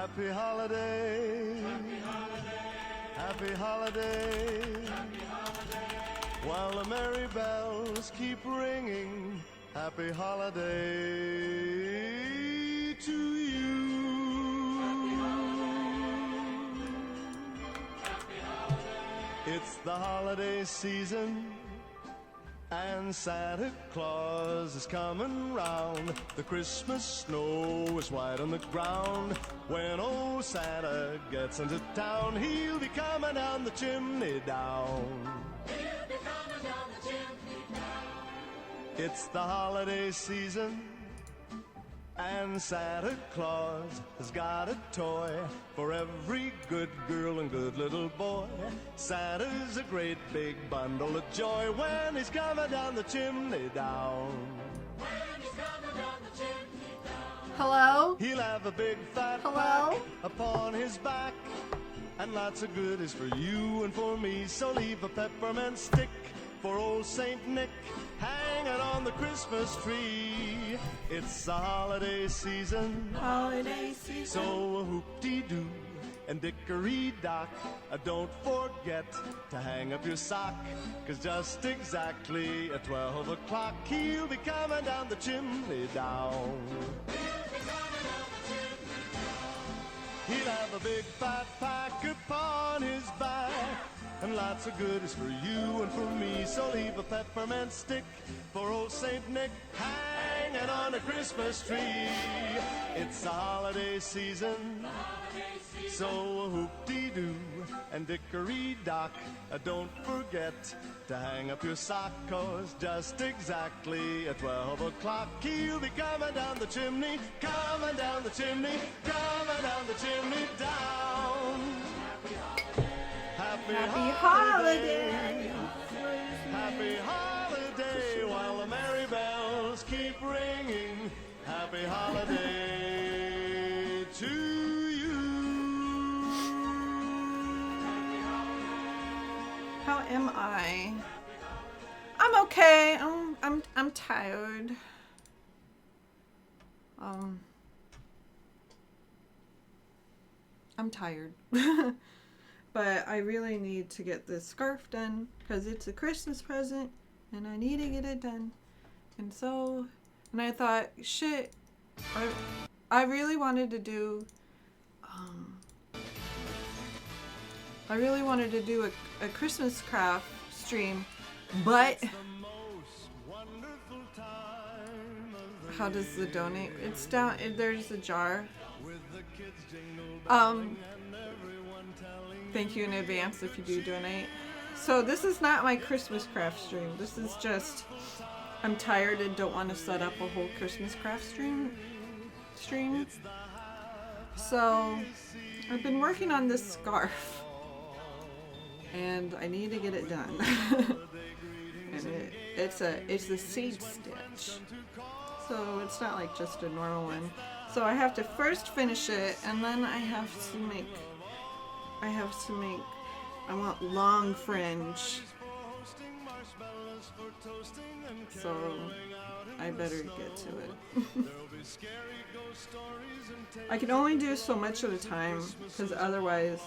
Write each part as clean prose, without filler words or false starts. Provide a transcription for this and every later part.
Happy holiday. Happy holiday. Happy holiday. While the merry bells keep ringing, happy holiday to you. Happy holiday. Happy holiday. It's the holiday season, and Santa Claus is coming round. The Christmas snow is white on the ground. When old Santa gets into town, he'll be coming down the chimney down. He'll be coming down the chimney down. It's the holiday season, and Santa Claus has got a toy for every good girl and good little boy. Santa's a great big bundle of joy when he's coming down the chimney down. When he's coming down the chimney down. Hello? He'll have a big fat pack upon his back, and lots of goodies for you and for me. So leave a peppermint stick for old Saint Nick hanging on the Christmas tree. It's the holiday season. Holiday season. So whoop-dee-doo and dickory-dock, don't forget to hang up your sock, 'cause just exactly at 12 o'clock he'll be coming down the chimney down. He'll have a big fat pack upon his back, and lots of goodies for you and for me. So leave a peppermint stick for old Saint Nick hanging on a Christmas tree. It's the holiday season, so whoop-dee-doo and dickory-dock, don't forget to hang up your sock, 'cause just exactly at 12 o'clock he'll be coming down the chimney, coming down the chimney, coming down the chimney down. Happy holiday. Happy holiday while the merry bells keep ringing. Happy holiday to you. How am I? I'm okay. I'm tired. I'm tired. But I really need to get this scarf done because it's a Christmas present and I need to get it done. And I thought, shit, I really wanted to do, a Christmas craft stream, but how does the donate? It's down, there's a jar. Thank you in advance if you do donate. So this is not my Christmas craft stream. This is just, I'm tired and don't want to set up a whole Christmas craft stream. So I've been working on this scarf and I need to get it done. And it's a seed stitch. So it's not like just a normal one. So I have to first finish it, and then I want long fringe. So I better get to it. I can only do so much at a time, because otherwise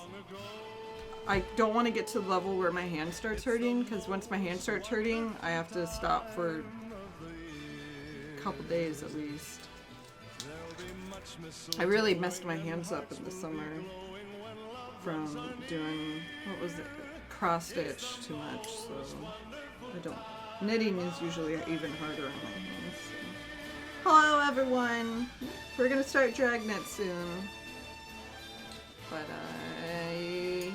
I don't want to get to the level where my hand starts hurting, because once my hand starts hurting, I have to stop for a couple days at least. I really messed my hands up in the summer from doing, cross stitch too much, so knitting is usually even harder on my hands. So. Hello everyone! We're gonna start Dragnet soon, but I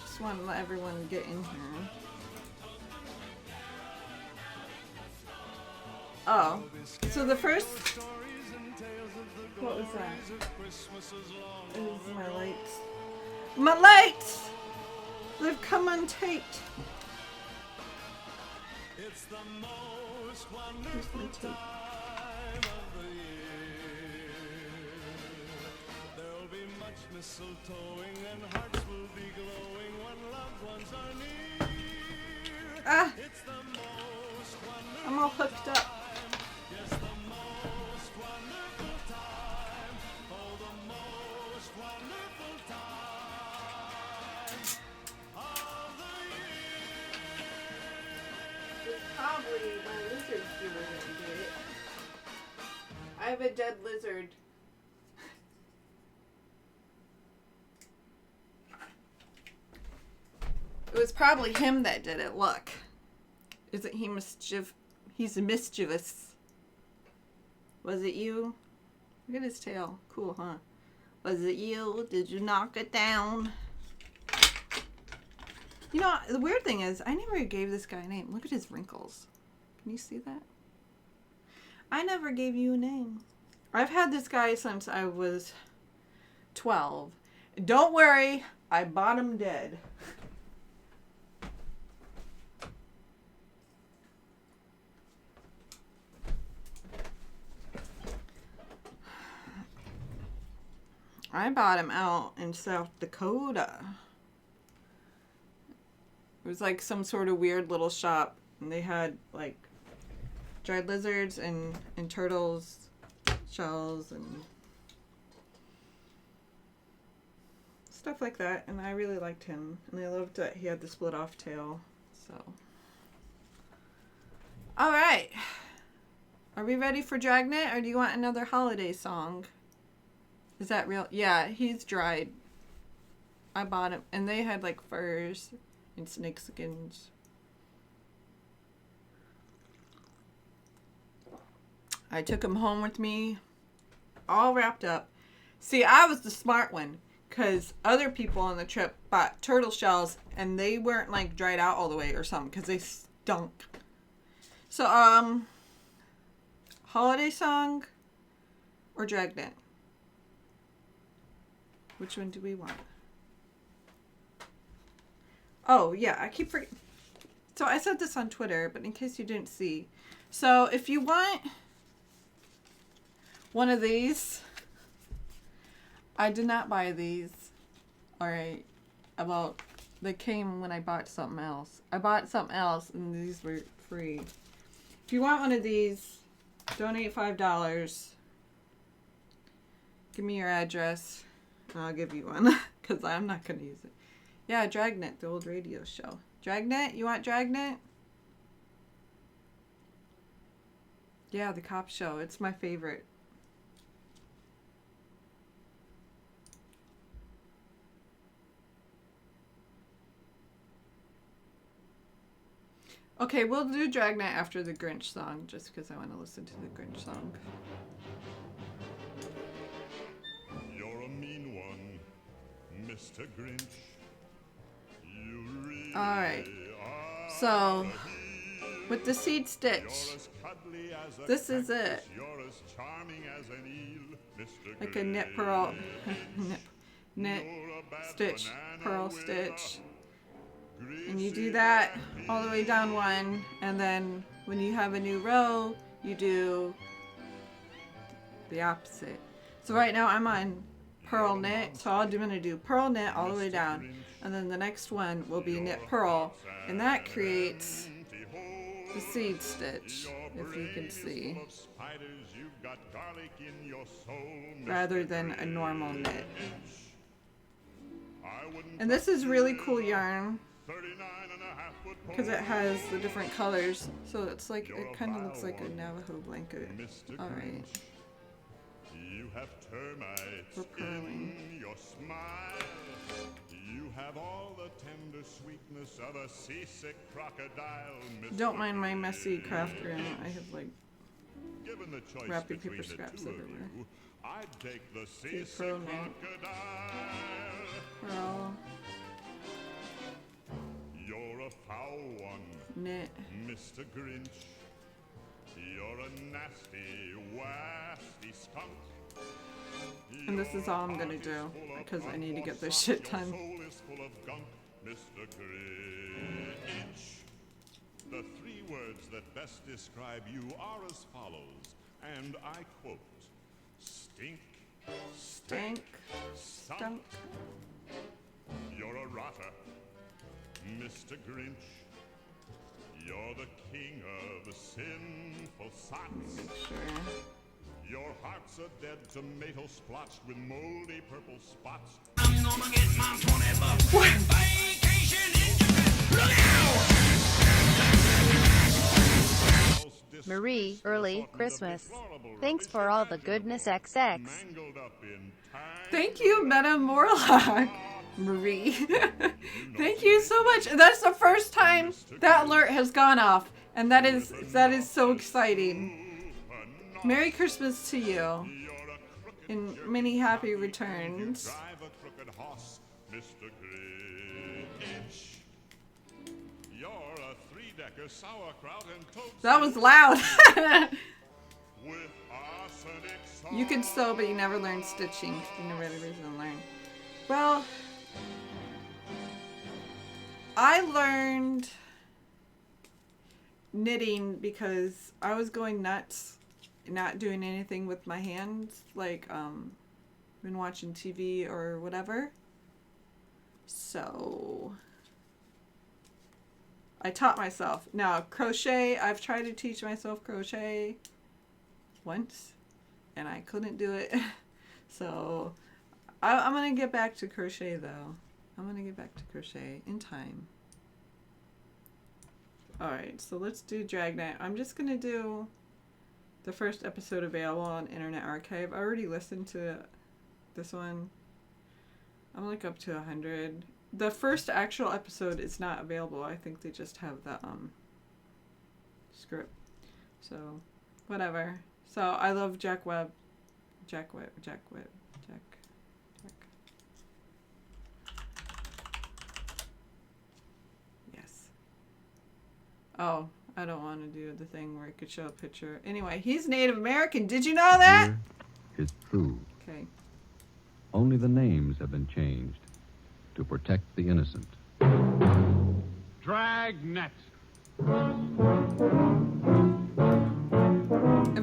just want to let everyone get in here. Oh, so the first, what was that? It was my lights. My lights! They've come untaped. Here's my tape. There'll be much mistletoeing and hearts will be glowing when loved ones are near. Ah! I'm all hooked up. Yes, the most wonderful time. Oh, the actually my lizards you were gonna do it. I have a dead lizard. It was probably him that did it. Look. Isn't he He's mischievous. Was it you? Look at his tail. Cool, huh? Was it you? Did you knock it down? You know, the weird thing is, I never gave this guy a name. Look at his wrinkles. Can you see that? I never gave you a name. I've had this guy since I was 12. Don't worry, I bought him dead. I bought him out in South Dakota. It was like some sort of weird little shop, and they had like dried lizards and turtles, shells, and stuff like that. And I really liked him, and I loved that he had the split off tail. So, all right, are we ready for Dragnet, or do you want another holiday song? Is that real? Yeah, he's dried. I bought him, and they had like furs and snake skins. I took him home with me, all wrapped up. See, I was the smart one, because other people on the trip bought turtle shells, and they weren't like dried out all the way or something, because they stunk. So, holiday song or Dragnet? Which one do we want? Oh, yeah, I keep forgetting. So I said this on Twitter, but in case you didn't see. So if you want one of these, I did not buy these. Alright. Well, they came when I bought something else. I bought something else, and these were free. If you want one of these, donate $5. Give me your address. I'll give you one, because I'm not going to use it. Yeah, Dragnet, the old radio show. Dragnet? You want Dragnet? Yeah, the cop show. It's my favorite. Okay, we'll do Dragnet after the Grinch song, just because I want to listen to the Grinch song. Mr. Grinch, you really Alright, so with the seed stitch, this is it. Like a knit purl, knit, stitch, purl, stitch. And you do that all the way down one, and then when you have a new row, you do the opposite. So right now I'm on purl knit, so I'm going to do purl knit all the way down, and then the next one will be knit purl, and that creates the seed stitch, if you can see, rather than a normal knit. And this is really cool yarn because it has the different colors, so it's like, it kind of looks like a Navajo blanket. Alright. You have termites in your smile. You have all the tender sweetness of a seasick crocodile. Don't mind my messy craft room. I have like wrapping paper scraps everywhere. I'd take the seasick crocodile. Pearl. You're a foul one, Knit. Mr. Grinch. You're a nasty, wasty skunk. And this is all I'm gonna do, because I need to get this shit done. Mr. Grinch. The three words that best describe you are as follows, and I quote: stink, Stink, stunk. You're a rotter, Mr. Grinch. You're the king of sinful socks. Make sure. Your heart's a dead tomato splotched with moldy purple spots. I'm gonna get my 20 bucks. What? Vacation in Japan. Look out! Marie, early Christmas. Thanks for all the goodness XX. Thank you, Meta Morlock. Marie. Thank you so much. That's the first time that alert has gone off. And that is so exciting. Merry Christmas to you. And many happy returns. Drive a crooked horse, Mr. Grinch. You're a three-decker sauerkraut and toast. That was loud. With arsenic sauce. You could sew, but you never learned stitching. You never had a reason to learn. Well, I learned knitting because I was going nuts, not doing anything with my hands, like been watching TV or whatever. So I taught myself. Now, crochet, I've tried to teach myself crochet once, and I couldn't do it. So I'm going to get back to crochet, though. I'm going to get back to crochet in time. Alright, so let's do Dragnet. I'm just going to do the first episode available on Internet Archive. I already listened to this one. I'm like up to 100. The first actual episode is not available. I think they just have the script. So, whatever. So, I love Jack Webb. Jack. Yes. Oh, I don't want to do the thing where I could show a picture. Anyway, he's Native American. Did you know that? Here is true. Okay. Only the names have been changed to protect the innocent. Dragnet.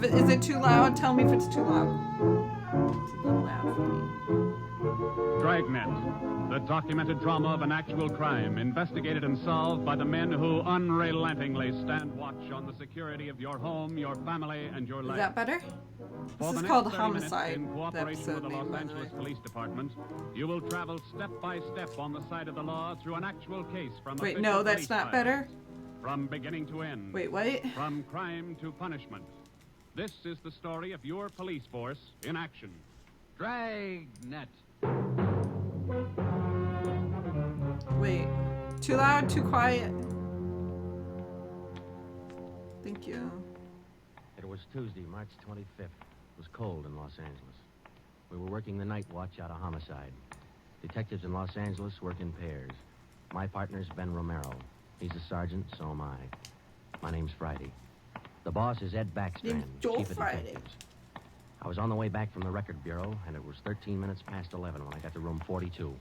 Is it too loud? Tell me if it's too loud. It's a little loud for me. Dragnet. The documented drama of an actual crime, investigated and solved by the men who unrelentingly stand watch on the security of your home, your family, and your Is life. that better? For This the is called next 30 minutes, Homicide. in The cooperation episode with the name, Los by the Angeles way. Police Department, you will travel step by step on the side of the law through an actual case from Wait, official no, that's police not files. better. From beginning to end. Wait, what? From crime to punishment. This is the story of your police force in action. Dragnet. Wait. Too loud? Too quiet? Thank you. It was Tuesday, March 25th. It was cold in Los Angeles. We were working the night watch out of homicide. Detectives in Los Angeles work in pairs. My partner's Ben Romero. He's a sergeant, so am I. My name's Friday. The boss is Ed Backstrand, Name's Joe chief of Friday. detectives. I was on the way back from the record bureau, and it was 13 minutes past 11 when I got to room 42.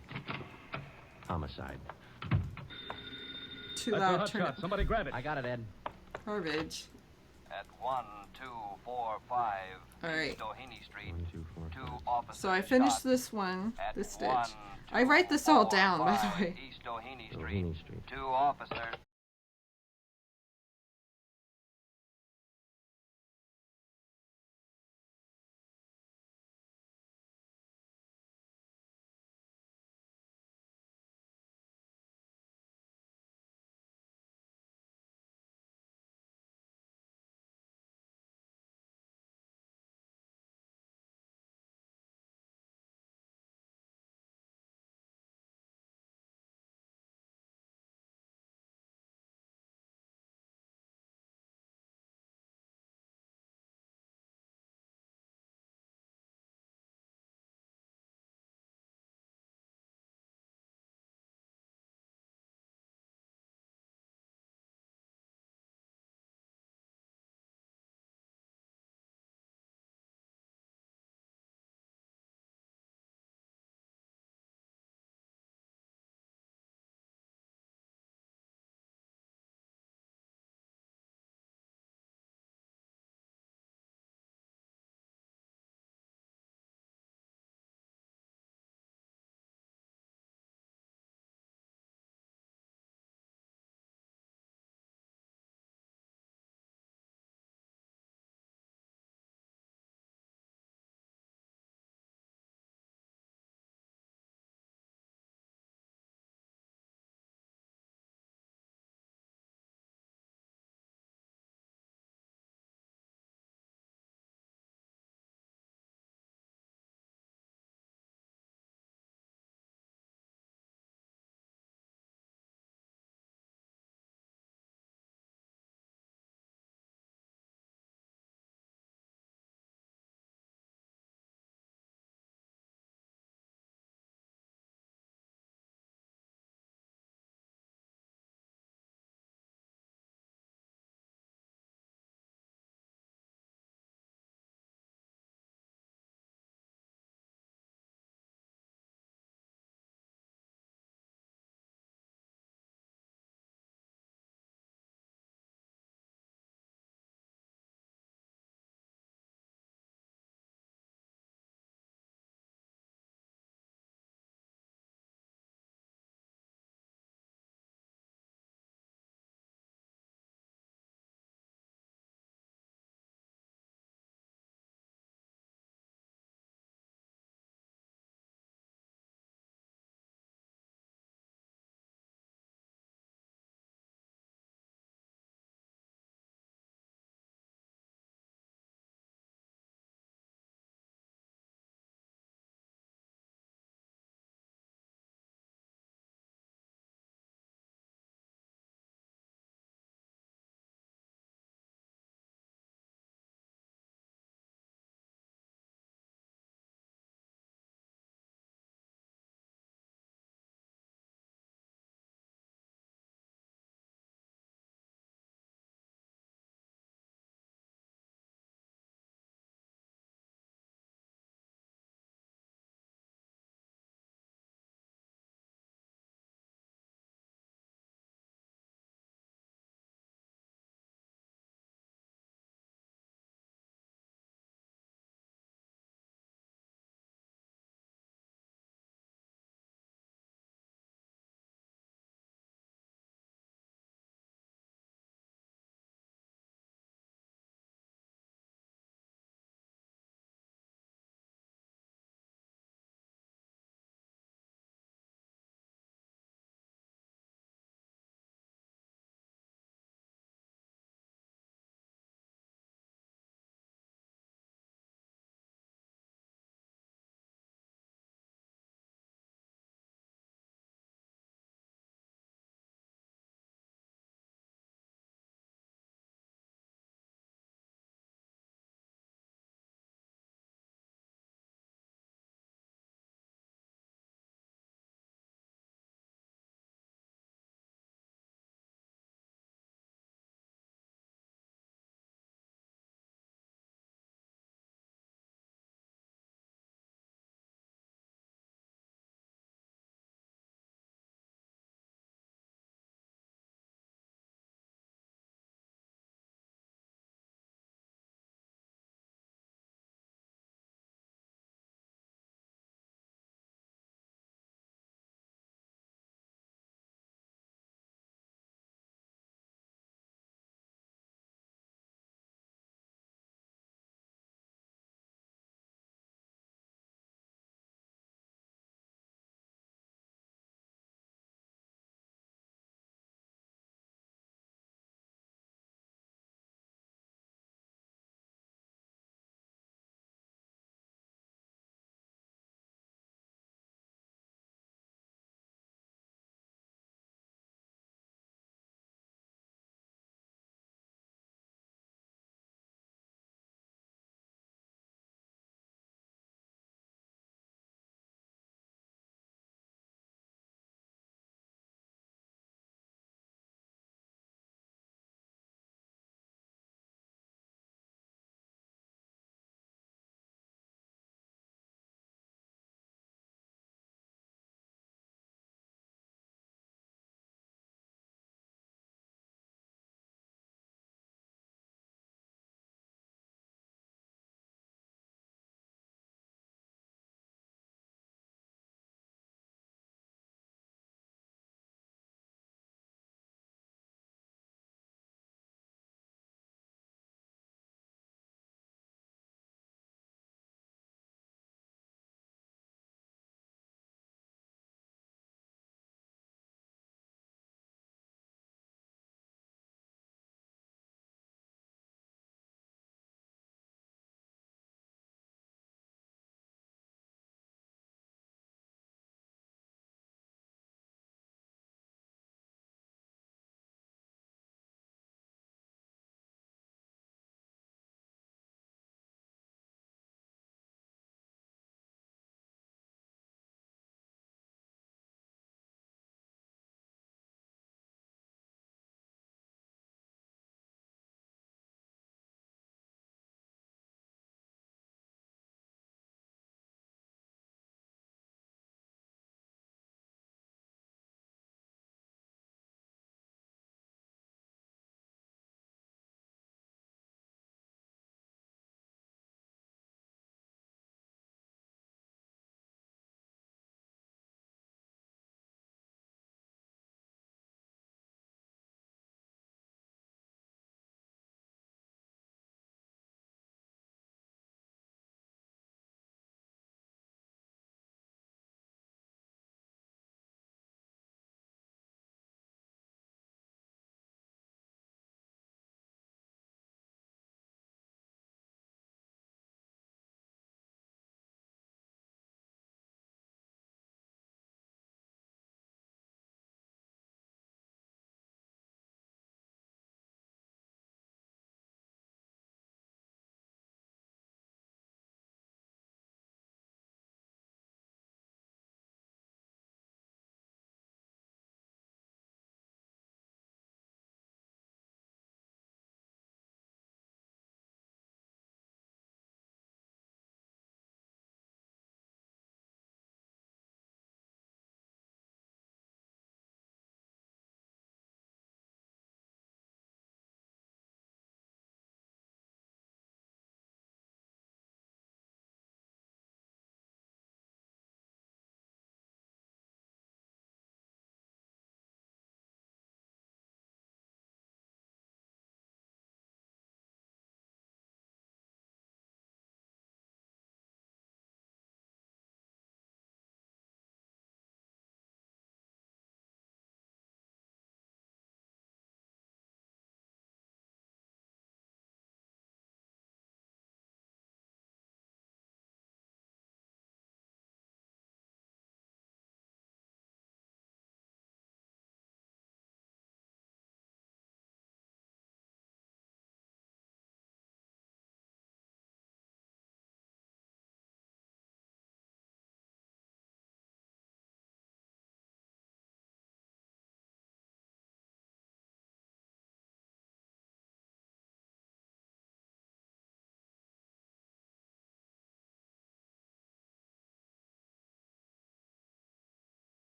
Homicide. Too That's a loud. hot Turn shot. it. Somebody grab it. I got it, Ed. Garbage. At 1245 All right. East Doheny Street, 1, 2, 4, 5. 2 officers So I finished shot this one, at this stitch. 1, I write this all down, by the 245 way. East Doheny Street, Doheny Street. 2 officers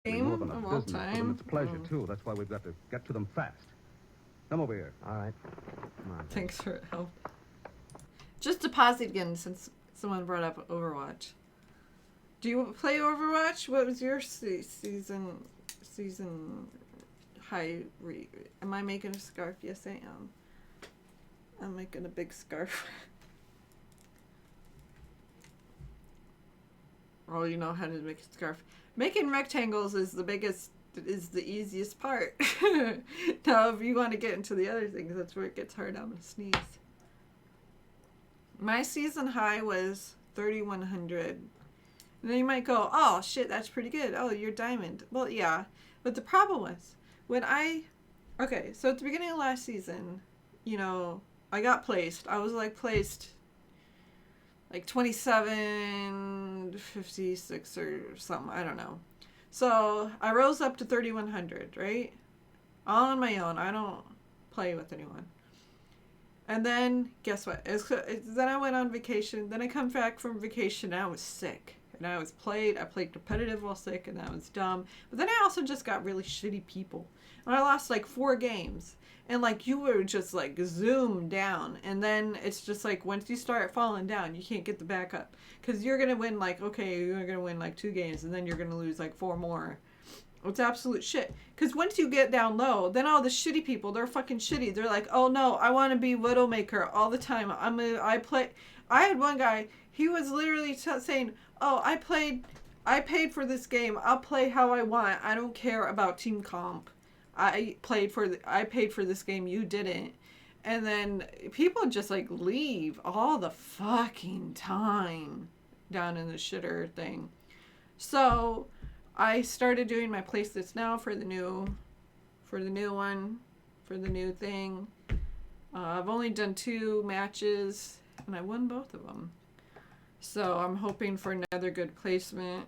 Game More than a of all business for them, time. it's a pleasure, too. That's why we've got to get to them fast. Come over here. All right. Come on. Thanks for help. Just to pause it again since someone brought up Overwatch. Do you play Overwatch? What was your season high? Am I making a scarf? Yes, I am. I'm making a big scarf. Oh, you know how to make a scarf. Making rectangles is the easiest part. Now, if you want to get into the other things, that's where it gets hard. I'm gonna sneeze. My season high was 3,100. And then you might go, oh shit, that's pretty good. Oh, you're diamond. Well, yeah. But the problem was, okay, so at the beginning of last season, you know, I got placed. I was placed 27, 56 or something. I don't know. So I rose up to 3,100, right? All on my own. I don't play with anyone. And then, guess what? Then I went on vacation. Then I come back from vacation and I was sick. And I played competitive while sick, and that was dumb. But then I also just got really shitty people. And I lost 4 games. And you were just zoom down. And then it's just once you start falling down, you can't get the back up. Because you're going to win okay, you're going to win 2 games, and then you're going to lose 4 more. It's absolute shit. Because once you get down low, then all the shitty people, they're fucking shitty. They're like, oh no, I want to be Widowmaker all the time. I had one guy, he was literally saying, oh, I paid for this game. I'll play how I want. I don't care about team comp. I paid for this game. You didn't. And then people just leave all the fucking time down in the shitter thing. So I started doing my playlist now for the new thing. I've only done 2 matches and I won both of them. So I'm hoping for another good placement.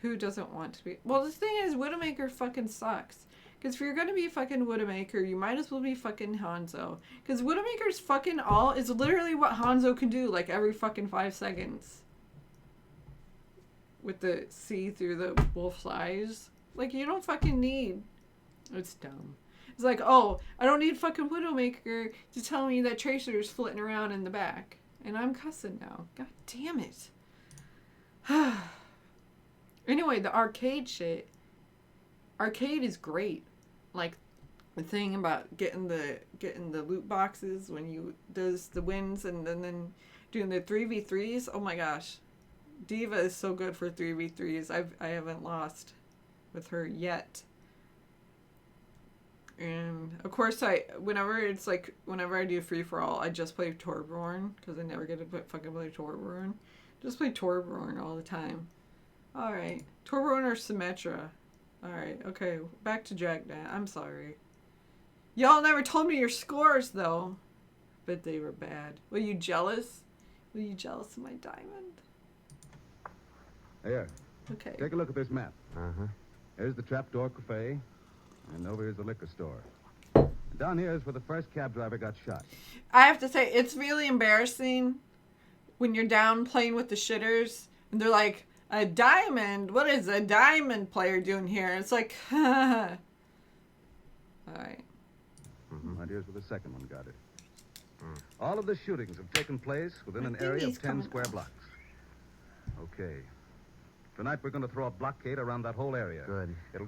Who doesn't want to be? Well, the thing is, Widowmaker fucking sucks. Because if you're going to be fucking Widowmaker, you might as well be fucking Hanzo. Because Widowmaker's fucking all is literally what Hanzo can do every fucking 5 seconds. With the see through the wolf's eyes. You don't fucking need. It's dumb. It's oh, I don't need fucking Widowmaker to tell me that Tracer's flitting around in the back. And I'm cussing now. God damn it. Anyway, the arcade shit. Arcade is great. The thing about getting the loot boxes when you does the wins and then doing the 3v3s. Oh my gosh. Diva is so good for 3v3s. I haven't lost with her yet. And of course whenever I do free for all, I just play Torbjorn because I never get to fucking play Torbjorn. Just play Torbjorn all the time. Alright. Torbjorn or Symmetra. Alright, okay. Back to Dragnet. I'm sorry. Y'all never told me your scores though. But they were bad. Were you jealous? Were you jealous of my diamond? Here. Okay. Take a look at this map. Uh-huh. Here's the Trapdoor Cafe, and over here's the liquor store. Down here is where the first cab driver got shot. I have to say, it's really embarrassing when you're down playing with the shitters, and they're like, a diamond? What is a diamond player doing here? It's like, alright. Right here's where the second one got it. All of the shootings have taken place within an area of 10 square blocks. Okay. Tonight we're going to throw a blockade around that whole area. Good. It'll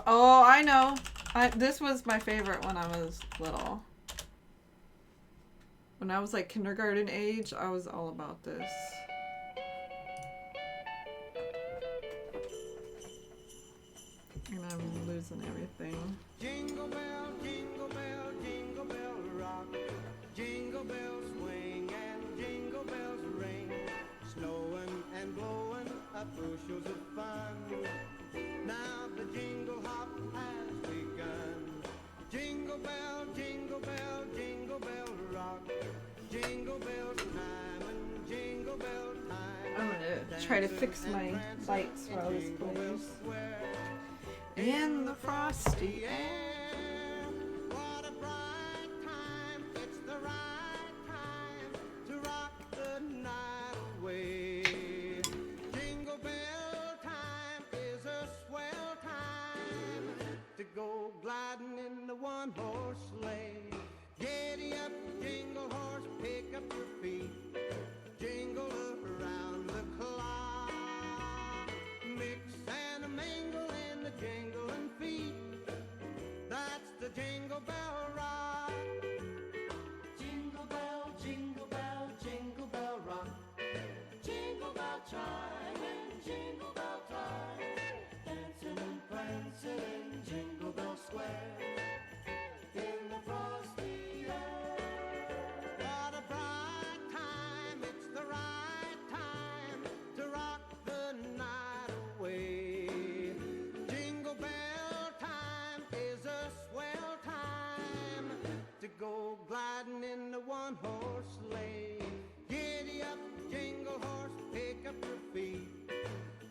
Oh, I know. This was my favorite when I was little. When I was like kindergarten age, I was all about this. And I'm losing everything. Jingle bell, jingle bell, jingle bell rock. Jingle bells swing and jingle bells ring. Snowing and blowing up bushels of fun. Now the jingle hop has begun. Jingle bell, jingle bell, jingle bell rock. Jingle bell time and jingle bell time. I'm gonna try to fix my lights while this plays. In the frosty air. What a bright time, it's the right time to rock the night away. Jingle bell time is a swell time to go gliding in the one-horse sleigh. Giddy up, jingle horse, pick up your feet. Jingle around the clock. Mix and a mingle in the jingling feet. That's the jingle bell rock. Jingle bell, jingle bell, jingle bell rock. Jingle bell chime and jingle bell time. Dancing and prancing in Jingle Bell Square. In the frosty air. What a bright time, it's the right time to rock the night away. Jingle bell time is a swell time to go gliding in the one-horse sleigh. Giddy up, jingle horse, pick up your feet.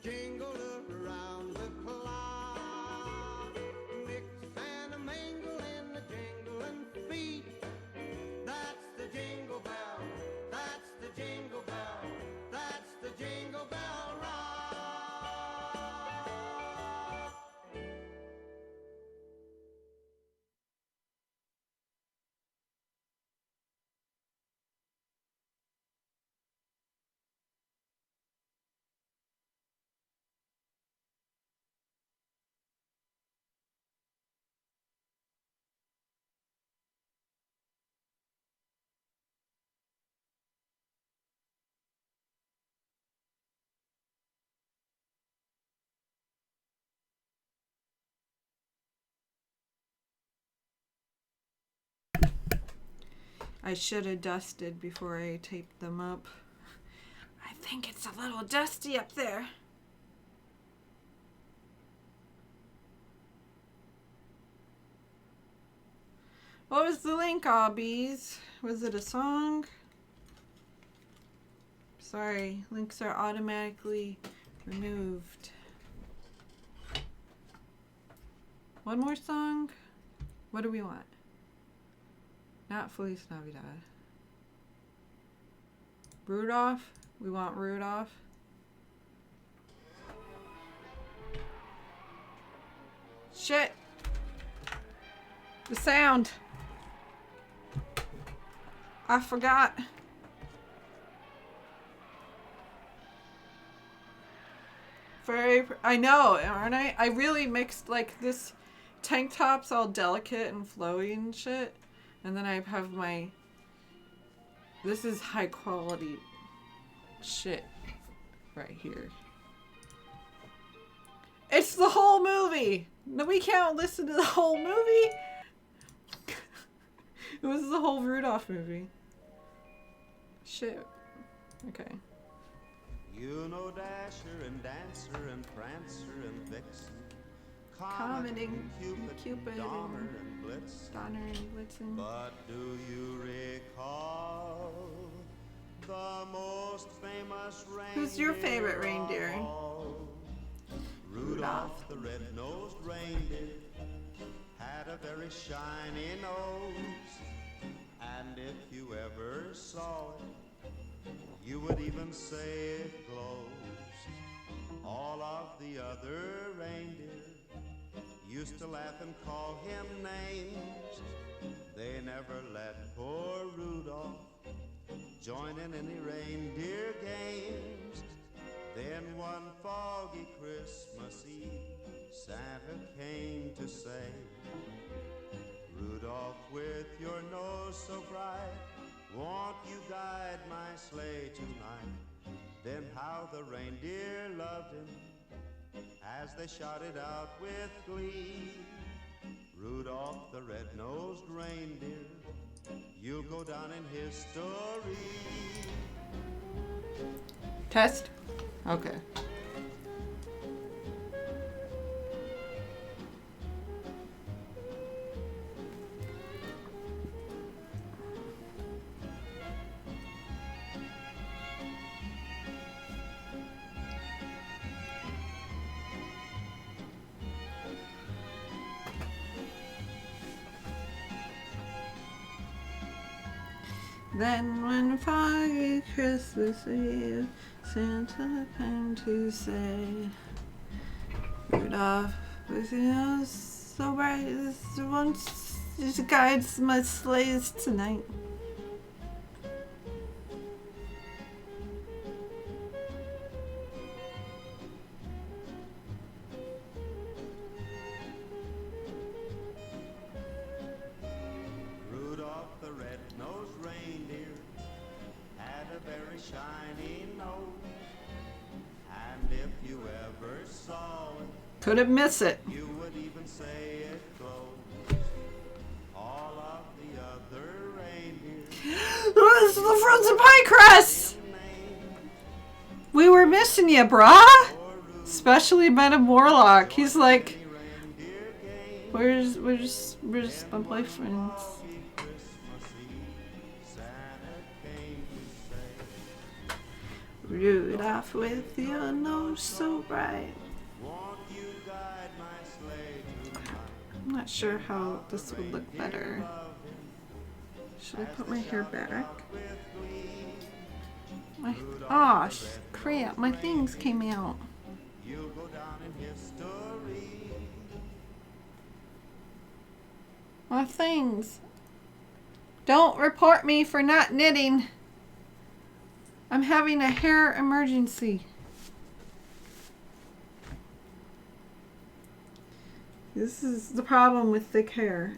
Jingle around the clock. Mix and a mingle in the jingling feet. That's the jingle bell. That's the jingle bell. That's the jingle bell rock. I should have dusted before I taped them up. I think it's a little dusty up there. What was the link, Obbies? Was it a song? Sorry, links are automatically removed. One more song? What do we want? Not Feliz Navidad. Rudolph? We want Rudolph. Shit! The sound! I forgot. I know, aren't I? I really mixed like this tank top's all delicate and flowy and shit. And then I have my, this is high quality shit right here. It's the whole movie! No, we can't listen to the whole movie! It was the whole Rudolph movie. Shit. Okay. You know Dasher and Dancer and Prancer and Vixen, Comet and Cupid Donner and and Blitzen. Donner and Blitzen. But do you recall the most famous reindeer? Who's your favorite reindeer? of all? Rudolph the red-nosed reindeer had a very shiny nose, and if you ever saw it, you would even say it glows. All of the other reindeer used to laugh and call him names. They never let poor Rudolph join in any reindeer games. Then one foggy Christmas Eve, Santa came to say, Rudolph, with your nose so bright, won't you guide my sleigh tonight? Then how the reindeer loved him as they shouted out with glee, Rudolph the red-nosed reindeer, you'll go down in history. Test? Okay. Then one foggy Christmas Eve, Santa came to say, Rudolph, with your nose so bright, this guides my sleighs tonight. Rudolph the red-nosed reindeer had a very shiny nose, and if you ever saw it, Couldn't miss it. you would even say it close. All of the other reindeer Oh, this is the frozen pie crust! We were missing you, brah! Especially Madam Warlock. He's like, where's my boyfriends? Rudolph with your nose so bright. I'm not sure how this would look better. Should I put my hair back? Crap, my things came out. My things. Don't report me for not knitting. I'm having a hair emergency. This is the problem with thick hair.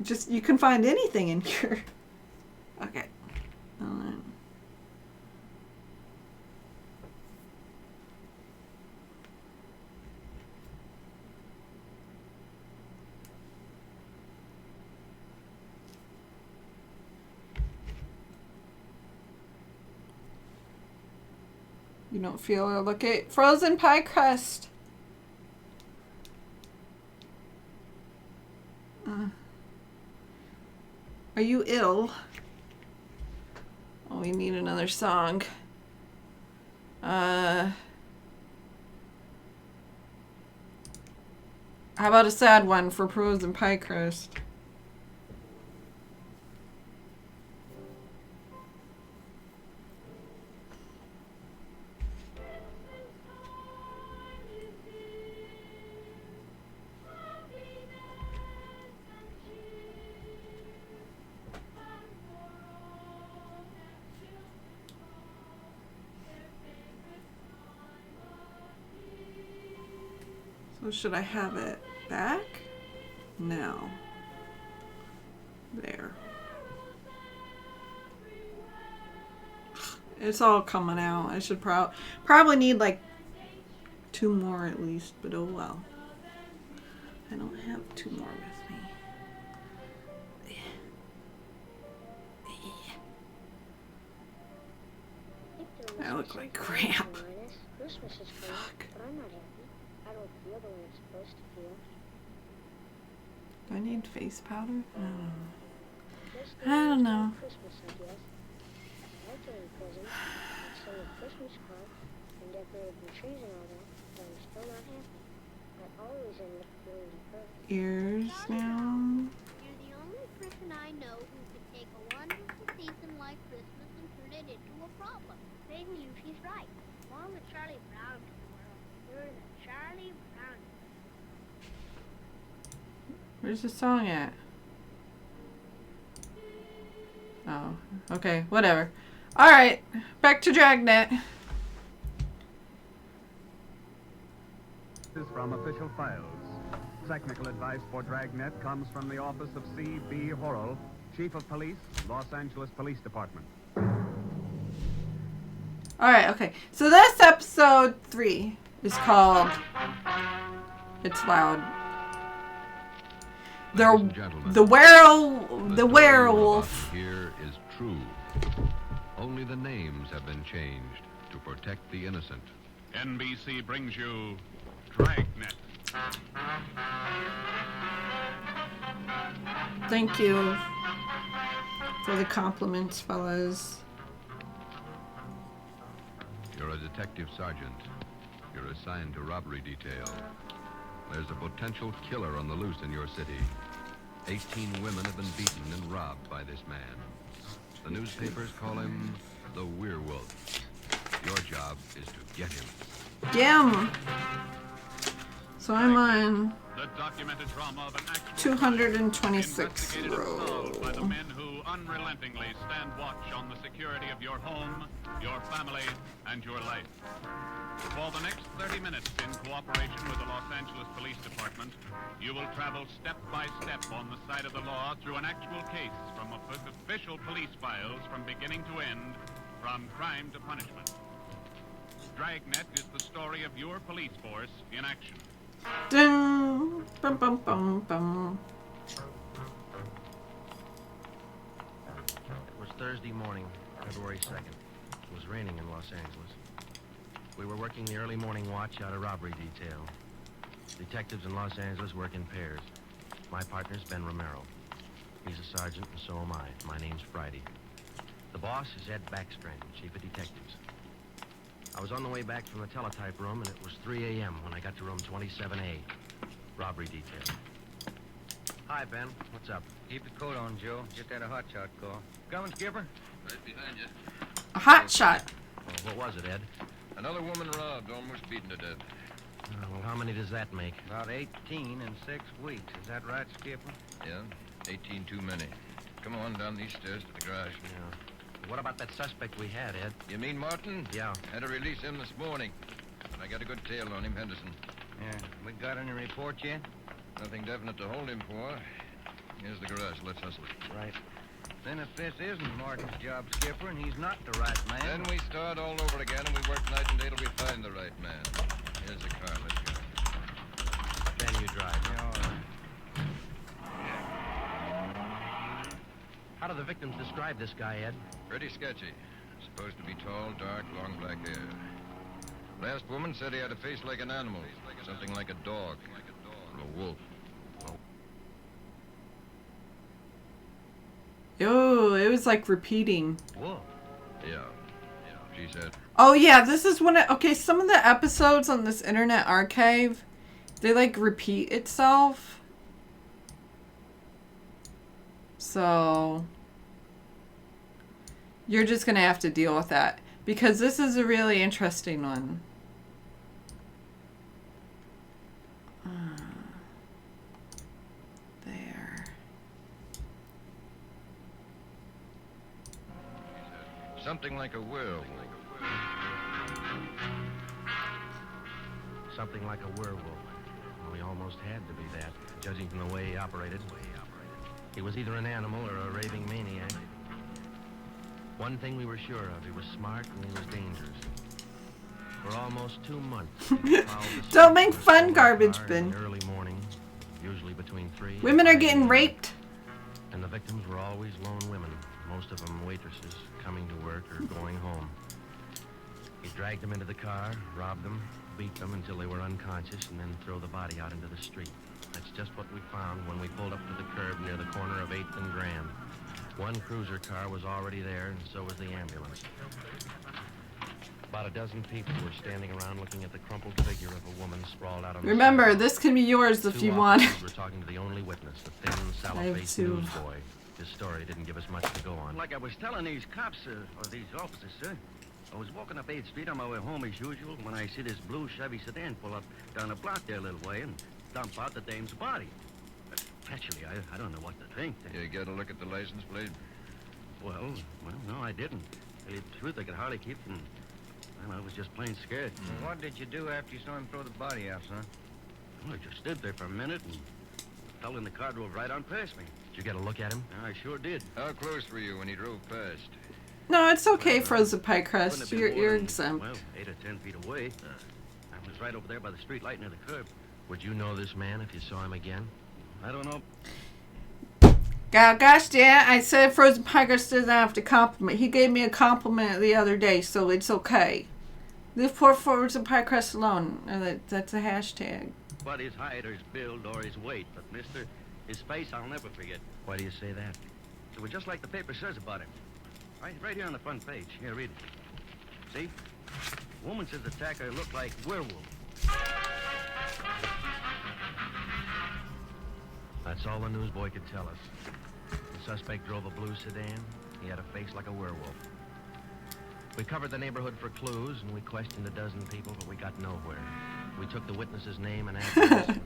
Just, you can find anything in here. Okay. All right. You don't feel or look at frozen pie crust. Are you ill? Oh, we need another song. How about a sad one for frozen pie crust? So should I have it back? No. There. It's all coming out. I should probably need like 2 more at least, but oh well. I don't have 2 more with me. I look like crap. Fuck. Do I need face powder? I don't know. Ears now. You're the only person I know who could take a wonderful season like Christmas and turn it into a problem. Maybe she's right. Along with Charlie Brown to the world. You're the Charlie Brown. Where's the song at? Oh, okay, whatever. Alright, back to Dragnet. This is from official files. Technical advice for Dragnet comes from the office of C.B. Horrell, Chief of Police, Los Angeles Police Department. Alright, okay. So this episode 3 is called It's Loud. The werewolf. Here is true. Only the names have been changed to protect the innocent. NBC brings you Dragnet. Thank you for the compliments, fellas. You're a detective sergeant. You're assigned to robbery detail. There's a potential killer on the loose in your city. 18 women have been beaten and robbed by this man. The newspapers call him the werewolf. Your job is to get him. Gim! So I'm on The documented drama of an actual 226 investigated and solved by the row. men who unrelentingly stand watch on the security of your home, your family, and your life. For the next 30 minutes, in cooperation with the Los Angeles Police Department, you will travel step by step on the side of the law through an actual case from official police files from beginning to end, from crime to punishment. Dragnet is the story of your police force in action. Dun, bum, bum, bum, bum. It was Thursday morning, February 2nd. It was raining in Los Angeles. We were working the early morning watch out of robbery detail. Detectives in Los Angeles work in pairs. My partner's Ben Romero. He's a sergeant, and so am I. My name's Friday. The boss is Ed Backstrand, chief of detectives. I was on the way back from the teletype room, and it was 3 a.m. when I got to room 27A, robbery detail. Hi, Ben. What's up? Keep the coat on, Joe. Just had a hot shot call. Coming, Skipper? Right behind you. A hot shot. What was it, Ed? Another woman robbed, almost beaten to death. Well, how many does that make? About 18 in 6 weeks. Is that right, Skipper? Yeah, 18 too many. Come on down these stairs to the garage. Yeah. What about that suspect we had, Ed? You mean Martin? Yeah. Had to release him this morning. But I got a good tail on him, Henderson. Yeah. We got any report yet? Nothing definite to hold him for. Here's the garage. Let's hustle it. Right. Then if this isn't Martin's job, Skipper, and he's not the right man... Then we start all over again, and we work night and day till we find the right man. Here's the car. Let's go. Ben, you drive. Yeah, all right. How do the victims describe this guy, Ed? Pretty sketchy. Supposed to be tall, dark, long black hair. Last woman said he had a face like an animal. Something like a dog. Or a wolf. Oh, it was like repeating. Whoa. Yeah. She said. Oh yeah, this is one of, okay, some of the episodes on this Internet Archive, they like repeat itself. So you're just gonna have to deal with that, because this is a really interesting one. There. Something like a werewolf. Something like a werewolf. Well, he almost had to be that, judging from the way he operated. He was either an animal or a raving maniac. One thing we were sure of, he was smart and he was dangerous. For almost 2 months... Don't make fun, garbage bin. Early morning, usually between 3... Women are getting raped. And the victims were always lone women, most of them waitresses, coming to work or going home. He dragged them into the car, robbed them, beat them until they were unconscious, and then throw the body out into the street. That's just what we found when we pulled up to the curb near the corner of 8th and Grand. One cruiser car was already there, and so was the ambulance. About a dozen people were standing around looking at the crumpled figure of a woman sprawled out on the Remember, sidewalk. this can be yours if you want. We were talking to the only witness, the thin, sallow-faced newsboy. His story didn't give us much to go on. Like I was telling these cops, or these officers, sir, I was walking up 8th Street on my way home as usual when I see this blue Chevy sedan pull up down the block there a little way and dump out the dame's body. Naturally, I don't know what to think. You got a look at the license plate? Well, no, I didn't. Tell you the truth, I could hardly keep from... Well, I was just plain scared. Well, what did you do after you saw him throw the body out, son? Well, I just stood there for a minute, and the fellow in the car drove right on past me. Did you get a look at him? I sure did. How close were you when he drove past? No, it's okay, Frozen Pie Couldn't Crust. have been You're more than, exempt. Well, 8 or 10 feet away. I was right over there by the street light near the curb. Would you know this man if you saw him again? I don't know. Gosh, Dad, I said Frozen Pie Crust doesn't have to compliment. He gave me a compliment the other day, so it's okay. Leave poor Frozen Pie Crust alone. That's a hashtag. But his height or his build or his weight. But, mister, his face I'll never forget. Why do you say that? It was just like the paper says about him. Right here on the front page. Here, read it. See? Woman says attacker looked like werewolf. That's all the newsboy could tell us. The suspect drove a blue sedan. He had a face like a werewolf. We covered the neighborhood for clues, and we questioned a dozen people, but we got nowhere. We took the witness's name and address,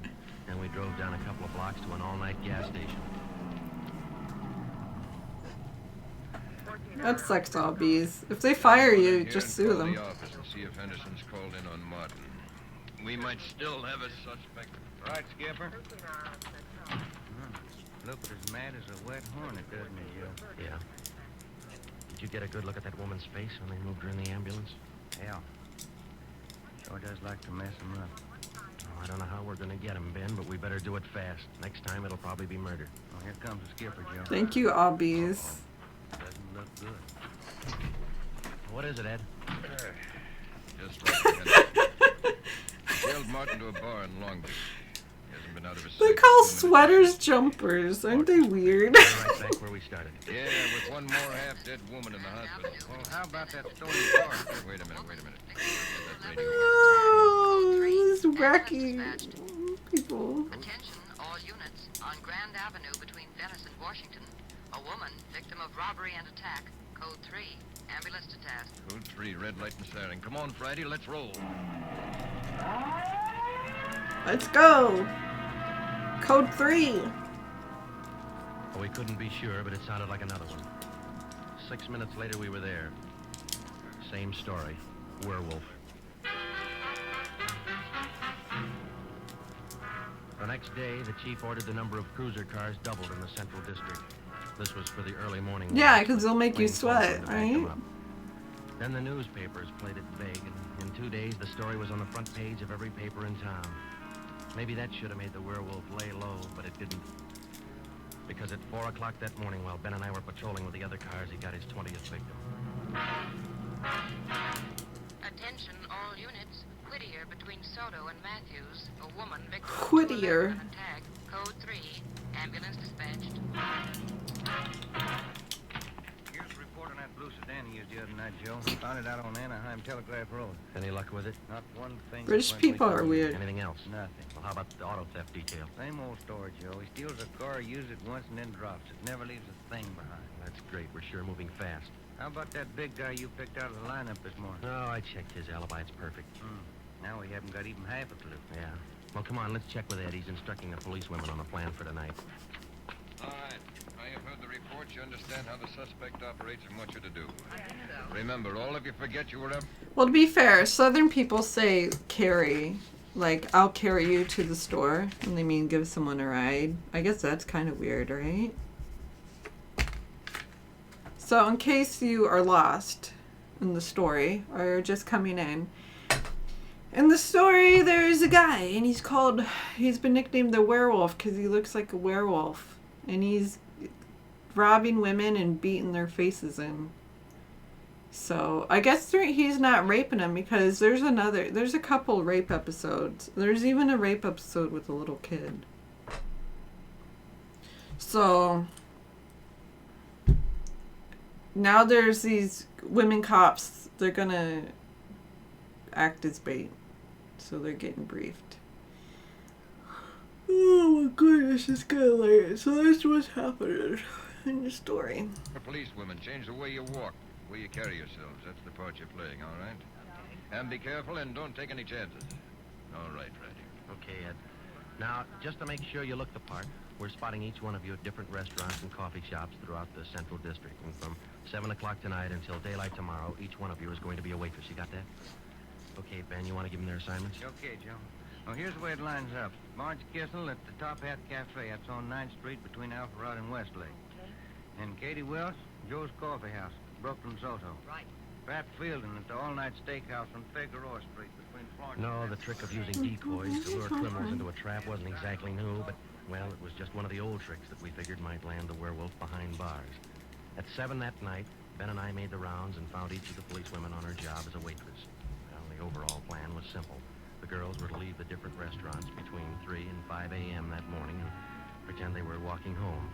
and we drove down a couple of blocks to an all-night gas station. That sucks, all bees. If they fire you, just sue Call them. the office and see if Henderson's called in on Martin. We might still have a suspect. Right, Skipper? Looked as mad as a wet hornet, doesn't it, Joe? Yeah. Did you get a good look at that woman's face when they moved her in the ambulance? Yeah. Sure does like to mess him up. Oh, I don't know how we're going to get him, Ben, but we better do it fast. Next time, it'll probably be murder. Well, here comes the skipper, Joe. Thank you, all bees. Doesn't look good. What is it, Ed? Just like Henderson. Jailed Martin to a bar in Long Beach. He hasn't been out of his They sight for call 2 minutes. sweaters jumpers. Aren't they weird? We're right back where we started. Yeah, with one more half-dead woman in the hospital. Well, how about that stolen car? Wait a minute. Get that radio. Oh, these wacky people. Attention, all units. On Grand Avenue between Venice and Washington, a woman, victim of robbery and attack. Code 3. Ambulance to task. Code 3, red light and siren. Come on, Friday, let's roll. Let's go. Code 3. Well, we couldn't be sure, but it sounded like another one. 6 minutes later, we were there. Same story. Werewolf. The next day, the chief ordered the number of cruiser cars doubled in the Central District. This was for the early morning. Yeah, walks, because they'll make you plain sweat, clothes to back them right? up. Then the newspapers played it big, and in 2 days, the story was on the front page of every paper in town. Maybe that should have made the werewolf lay low, but it didn't. Because at 4 o'clock that morning, while Ben and I were patrolling with the other cars, he got his 20th victim. Attention, all units. Whittier between Soto and Matthews. A woman victim of Whittier. an attack. Code 3. Ambulance dispatched. Here's a report on that blue sedan he used the other night, Joe. Found it out on Anaheim Telegraph Road. Any luck with it? Not one thing. British people are weird. Anything else? Nothing. Well, how about the auto theft detail? Same old story, Joe. He steals a car, uses it once, and then drops it. Never leaves a thing behind. That's great. We're sure moving fast. How about that big guy you picked out of the lineup this morning? Oh, I checked his alibi. It's perfect. Now we haven't got even half a clue. Yeah. Well, come on, let's check with Ed. He's instructing the policewomen on the plan for tonight. All right. Now you've heard the report. You understand how the suspect operates and what you're to do. Remember, all of you forget you were up. Well, to be fair, Southern people say carry. Like, I'll carry you to the store. And they mean give someone a ride. I guess that's kind of weird, right? So, in case you are lost in the story, or you're just coming in the story, there's a guy, and he's been nicknamed the werewolf because he looks like a werewolf. And he's robbing women and beating their faces in. So, I guess he's not raping them because there's a couple rape episodes. There's even a rape episode with a little kid. So, now there's these women cops. They're gonna act as bait. So they're getting briefed. Oh my goodness, it's getting late. So that's what's happening in the story. Policewomen, change the way you walk, the way you carry yourselves. That's the part you're playing, all right? And be careful and don't take any chances. All right, Freddie. Okay, Ed. Now, just to make sure you look the part, We're spotting each one of you at different restaurants and coffee shops throughout the Central District. And from 7 o'clock tonight until daylight tomorrow, each one of you is going to be a waitress. You got that? Okay, Ben, you want to give them their assignments? Okay, Joe. Well, here's the way it lines up. Marge Kissel at the Top Hat Cafe. That's on 9th Street between Alpharetta and Westlake. And Katie Welch, Joe's Coffee House, Brooklyn Soto. Right. Pat Fielding at the All-Night Steakhouse on Figueroa Street between Florence. No, the trick of using decoys to lure criminals into a trap wasn't exactly new, but, well, it was just one of the old tricks that we figured might land the werewolf behind bars. At 7 that night, Ben and I made the rounds and found each of the policewomen on her job as a waitress. Well, the overall plan was simple. The girls were to leave the different restaurants between 3 and 5 a.m. that morning and pretend they were walking home.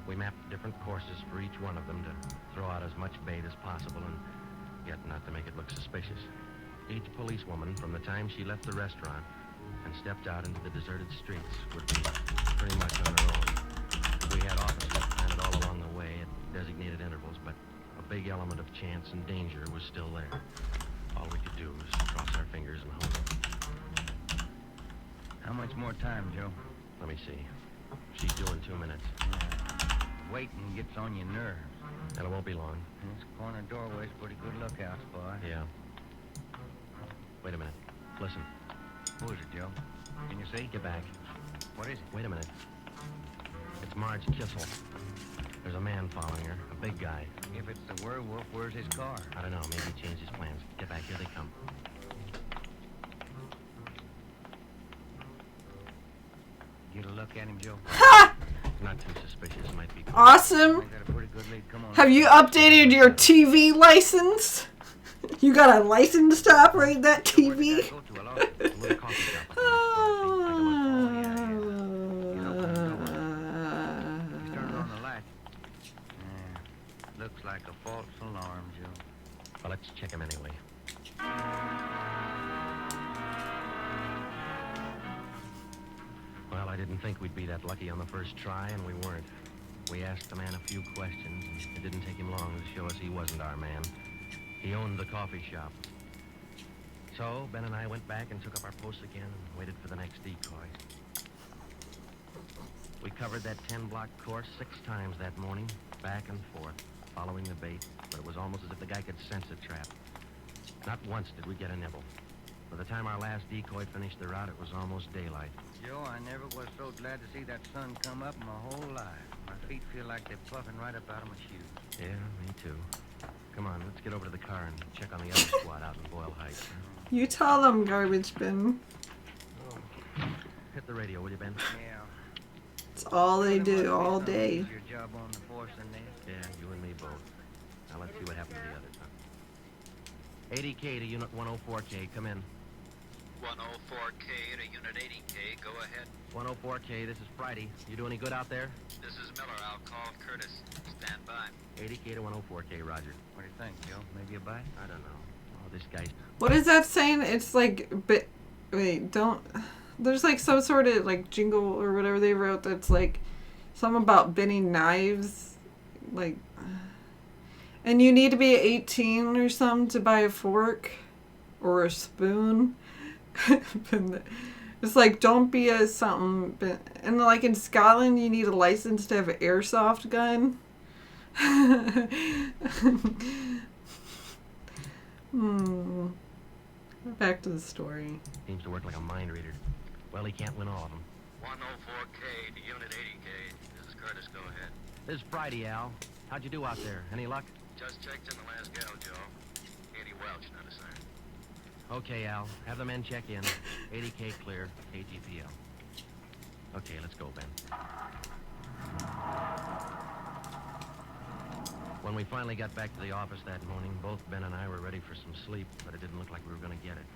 We mapped different courses for each one of them to throw out as much bait as possible and yet not to make it look suspicious. Each policewoman, from the time she left the restaurant and stepped out into the deserted streets, would be pretty much on her own. We had officers planted all along the way at designated intervals, but a big element of chance and danger was still there. All we could do was cross our fingers and hope. How much more time, Joe? Let me see. She's due in 2 minutes. Waiting gets on your nerves. And it won't be long. This corner doorway's a pretty good lookout spot. Yeah. Wait a minute. Listen. Who is it, Joe? Can you see? Get back. What is it? Wait a minute. It's Marge Kissel. There's a man following her, a big guy. If it's the werewolf, where's his car? I don't know. Maybe he changed his plans. Get back. Here they come. Get a look at him, Joe. Not too suspicious. Might be. Awesome. Got a pretty good lead. Come on. Have you updated your TV license? You got a license to operate that TV? Go to a little coffee shop. Turn it on the light. Looks like a false alarm, Joe. Well, let's check him anyway. Well, I didn't think we'd be that lucky on the first try, and we weren't. We asked the man a few questions, and it didn't take him long to show us he wasn't our man. He owned the coffee shop. So, Ben and I went back and took up our posts again and waited for the next decoy. We covered that 10-block course 6 times that morning, back and forth, following the bait, but it was almost as if the guy could sense a trap. Not once did we get a nibble. By the time our last decoy finished the route, it was almost daylight. Joe, I never was so glad to see that sun come up in my whole life. My feet feel like they're puffing right up out of my shoes. Yeah, me too. Come on, let's get over to the car and check on the other squad out in Boyle Heights. You tell them, garbage bin. Hit the radio, will you, Ben? Yeah. It's all they do all day. Your job on the force in there. Yeah, you and me both. Now let's see what happened to the others, huh? 80K to Unit 104K, come in. 104K to Unit 80K, go ahead. 104K, this is Friday. You do any good out there? This is Miller, I'll call Curtis. Stand by. 80K to 104K, Roger. What do you think, Joe? Maybe a bite? I don't know. Oh, this guy's... What is that saying? It's like, wait, don't... There's like some sort of like jingle or whatever they wrote that's like something about bending knives, like, and you need to be 18 or something to buy a fork or a spoon. It's like, don't be a something, and like in Scotland you need a license to have an airsoft gun. Back to the story. Seems to work like a mind reader. Well, he can't win all of them. 104K to Unit 80K. This is Curtis, go ahead. This is Friday, Al. How'd you do out there? Any luck? Just checked in the last gal, Joe. Katie Welch, not assigned. Okay, Al. Have the men check in. 80K clear. KGPL. Okay, let's go, Ben. When we finally got back to the office that morning, both Ben and I were ready for some sleep, but it didn't look like we were going to get it.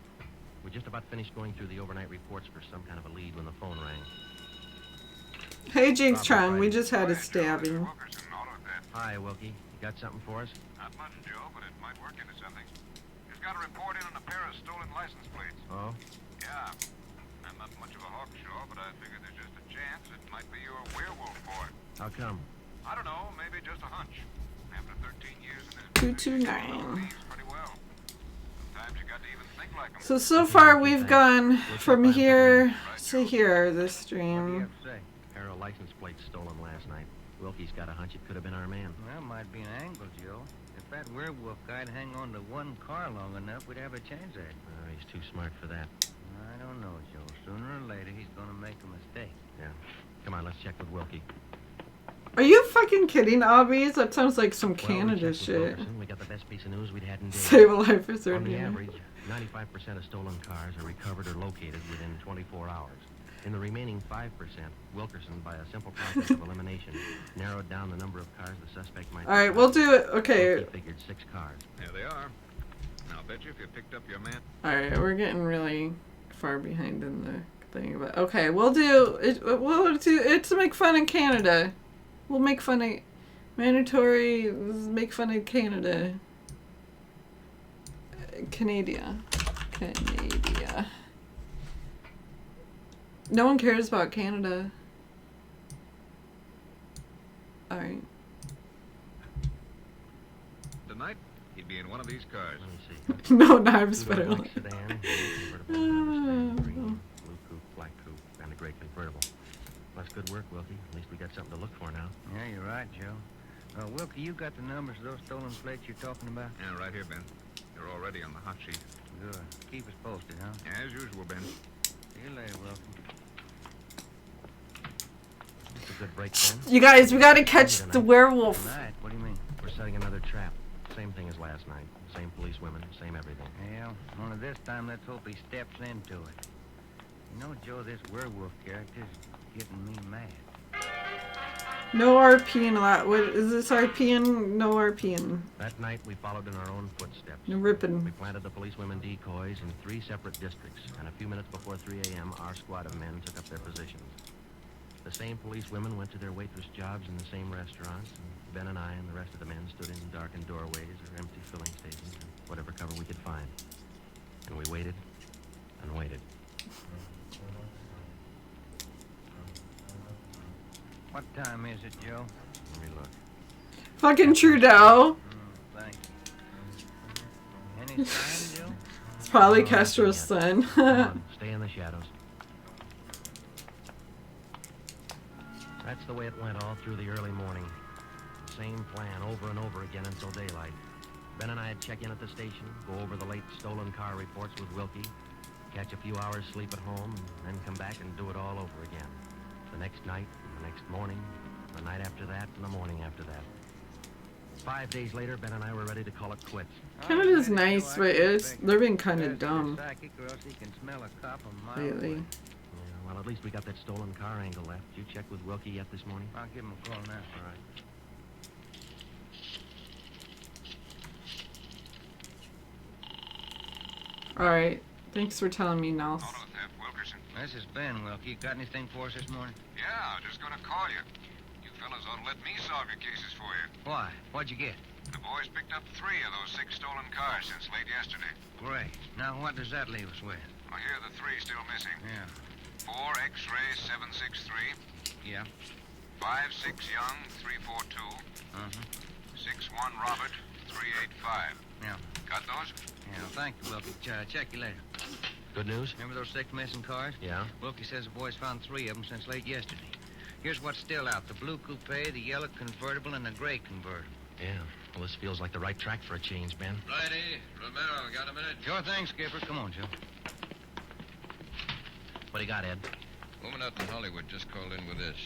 We just about finished going through the overnight reports for some kind of a lead when the phone rang. Hey, Jinxtron, we just had a stabbing. Hi, Wilkie. You got something for us? Not much, Joe, but it might work into something. Just got a report in on a pair of stolen license plates. Oh? Yeah. I'm not much of a hawkshaw, but I figure there's just a chance it might be your werewolf boy. How come? I don't know, maybe just a hunch. After 13 years in this 229. pretty well. Sometimes you got to even think like 'em. So far we've gone from here to here, this stream. license plate stolen last night. Wilkie's got a hunch it could have been our man. Well, might be an angle, Joe. If that werewolf guy'd hang on to one car long enough, we'd have a chance at it. He's too smart for that. I don't know, Joe. Sooner or later, he's gonna make a mistake. Yeah. Come on, let's check with Wilkie. Are you fucking kidding, Obbies? That sounds like some We Canada checked with shit. Wilkerson. We got the best piece of news we'd had in days. Save a life for On certain. the average, 95% of stolen cars are recovered or located within 24 hours. In the remaining 5%, Wilkerson, by a simple process of elimination, narrowed down the number of cars the suspect might... All right, we'll do it. Okay. He figured 6 cars. There they are. Now, bet you if you picked up your man... All right, we're getting really far behind in the thing, but okay, we'll do it. We'll do it to make fun of Canada. We'll make fun of mandatory. Make fun of Canada. Canada. No one cares about Canada. All right. Tonight, he'd be in one of these cars. Let me see. No knives, but Black sedan, convertible, green, blue coupe, black coupe, and a gray convertible. That's good work, Wilkie. At least we got something to look for now. Yeah, you're right, Joe. Wilkie, you got the numbers of those stolen plates you're talking about? Yeah, right here, Ben. They're already on the hot sheet. Good. Keep us posted, huh? As usual, Ben. See you later, Wilkie. That's a good break, Ben. You guys, we gotta catch the werewolf. Tonight? What do you mean? We're setting another trap. Same thing as last night. Same police women, same everything. Yeah, only this time let's hope he steps into it. You know, Joe, this werewolf character's getting me mad. No RPing a lot. What is this RPing? No RPing. That night, we followed in our own footsteps. No ripping. We planted the policewomen decoys in 3 separate districts, and a few minutes before 3 a.m., our squad of men took up their positions. The same policewomen went to their waitress jobs in the same restaurants, and Ben and I and the rest of the men stood in darkened doorways or empty filling stations, and whatever cover we could find. And we waited and waited. What time is it, Joe? Let me look. Fucking Trudeau. Thank you. Any sign, Joe? It's probably Castro's son. Come on, stay in the shadows. That's the way it went all through the early morning. Same plan over and over again until daylight. Ben and I'd check in at the station, go over the late stolen car reports with Wilkie, catch a few hours sleep at home, and then come back and do it all over again. The next night, the next morning, the night after that, and the morning after that. 5 days later, Ben and I were ready to call it quits. Canada's nice, but they're being kind of dumb lately. Yeah, well, at least we got that stolen car angle left. Did you check with Wilkie yet this morning? I'll give him a call now. All right. All right. Thanks for telling me, Nels. Auto theft, Wilkerson. This is Ben, Wilkie. Got anything for us this morning? Yeah, just gonna call you. You fellas ought to let me solve your cases for you. Why? What'd you get? The boys picked up 3 of those 6 stolen cars since late yesterday. Great. Now, what does that leave us with? Well, here are the 3 still missing. Yeah. 4 X-ray 763. Yeah. 5-6 Young 342. 6-1 Robert 385. Yeah. Got those? Yeah, thank you, Wilkie. Check you later. Good news? Remember those 6 missing cars? Yeah. Wilkie says the boys found 3 of them since late yesterday. Here's what's still out. The blue coupe, the yellow convertible, and the gray convertible. Yeah. Well, this feels like the right track for a change, Ben. Righty. Romero, got a minute? Sure thing, Skipper. Come on, Joe. What do you got, Ed? Woman out in Hollywood just called in with this.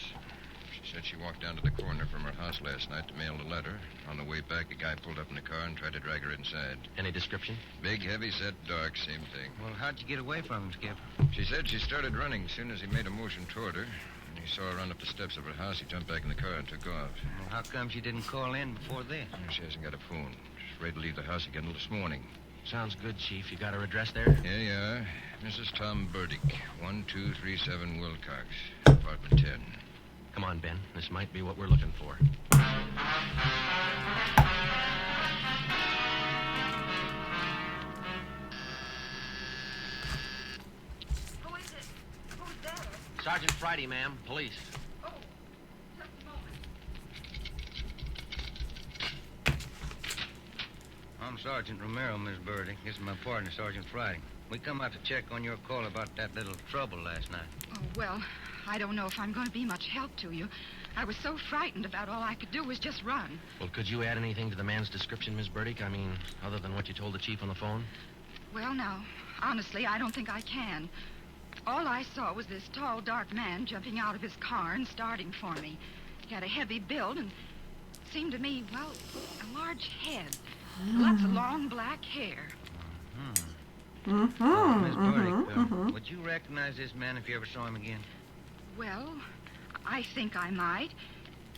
She said she walked down to the corner from her house last night to mail a letter. On the way back, a guy pulled up in the car and tried to drag her inside. Any description? Big, heavy-set, dark, same thing. Well, how'd you get away from him, Skipper? She said she started running as soon as he made a motion toward her. When he saw her run up the steps of her house, he jumped back in the car and took off. Well, how come she didn't call in before this? She hasn't got a phone. She's ready to leave the house again this morning. Sounds good, Chief. You got her address there? Here you are. Mrs. Tom Burdick, 1237 Wilcox, apartment 10. Come on, Ben. This might be what we're looking for. Who is it? Who's there? Sergeant Friday, ma'am. Police. Oh, just a moment. I'm Sergeant Romero, Miss Birdie. This is my partner, Sergeant Friday. We come out to check on your call about that little trouble last night. Oh, well, I don't know if I'm going to be much help to you. I was so frightened about all I could do was just run. Well, could you add anything to the man's description, Miss Burdick? I mean, other than what you told the chief on the phone? Well, now, honestly, I don't think I can. All I saw was this tall, dark man jumping out of his car and starting for me. He had a heavy build and seemed to me, well, a large head. Lots of long black hair. Miss Burdick, would you recognize this man if you ever saw him again? Well, I think I might.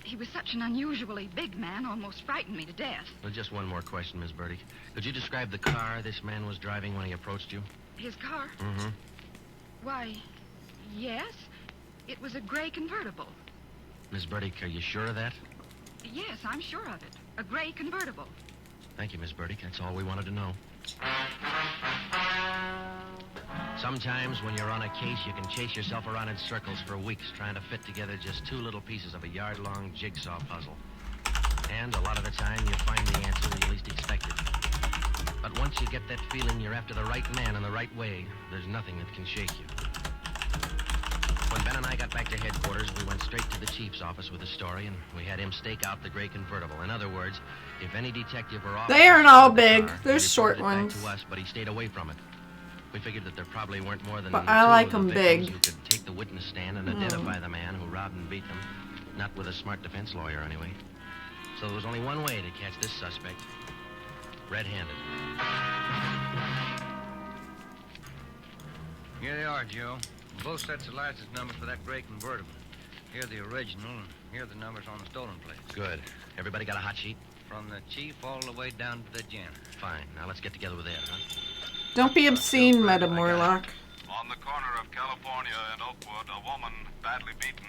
He was such an unusually big man, almost frightened me to death. Well, just one more question, Miss Burdick. Could you describe the car this man was driving when he approached you? His car? Mm-hmm. Why, yes. It was a gray convertible. Miss Burdick, are you sure of that? Yes, I'm sure of it. A gray convertible. Thank you, Miss Burdick. That's all we wanted to know. Sometimes when you're on a case, you can chase yourself around in circles for weeks trying to fit together just two little pieces of a yard-long jigsaw puzzle. And a lot of the time, you find the answer when you least expect it. But once you get that feeling you're after the right man in the right way, there's nothing that can shake you. When Ben and I got back to headquarters, we went straight to the chief's office with the story, and we had him stake out the gray convertible. In other words, if any detective or officer... They aren't all the big. car, There's he short reported it ones. back to us, but he stayed away from it. We figured that there probably weren't more than But two I like of the 'em victims big. who could take the witness stand and identify the man who robbed and beat them. Not with a smart defense lawyer, anyway. So there was only one way to catch this suspect. Red-handed. Here they are, Joe. Both sets of license numbers for that gray convertible. Here the original, and here the numbers on the stolen plates. Good. Everybody got a hot sheet? From the chief all the way down to the janitor. Fine. Now let's get together with Ed, huh? Don't be obscene, Madam Warlock. On the corner of California and Oakwood, a woman badly beaten.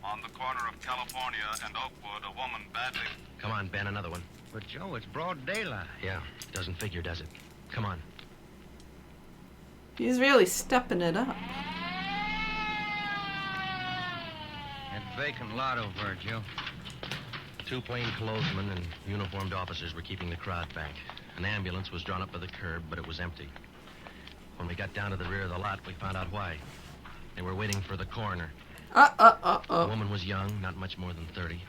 On the corner of California and Oakwood, a woman badly... Come on, Ben, another one. But, Joe, it's broad daylight. Yeah, doesn't figure, does it? Come on. He's really stepping it up. That vacant lot over there, Joe. Two plainclothesmen and uniformed officers were keeping the crowd back. An ambulance was drawn up by the curb, but it was empty. When we got down to the rear of the lot, we found out why. They were waiting for the coroner. The woman was young, not much more than 30.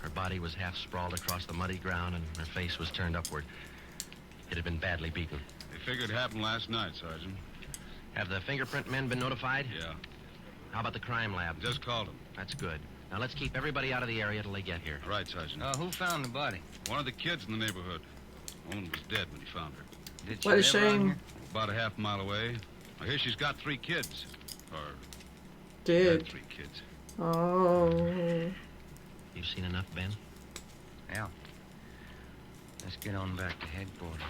Her body was half sprawled across the muddy ground, and her face was turned upward. It had been badly beaten. They figured it happened last night, Sergeant. Have the fingerprint men been notified? Yeah. How about the crime lab? Just called them. That's good. Now let's keep everybody out of the area till they get here. Right, Sergeant. Who found the body? One of the kids in the neighborhood. The woman was dead when he found her. Did What a live around shame. here? About a half mile away. I hear she's got 3 kids. Or Did. had 3 kids. Oh. You've seen enough, Ben? Yeah. Let's get on back to headquarters.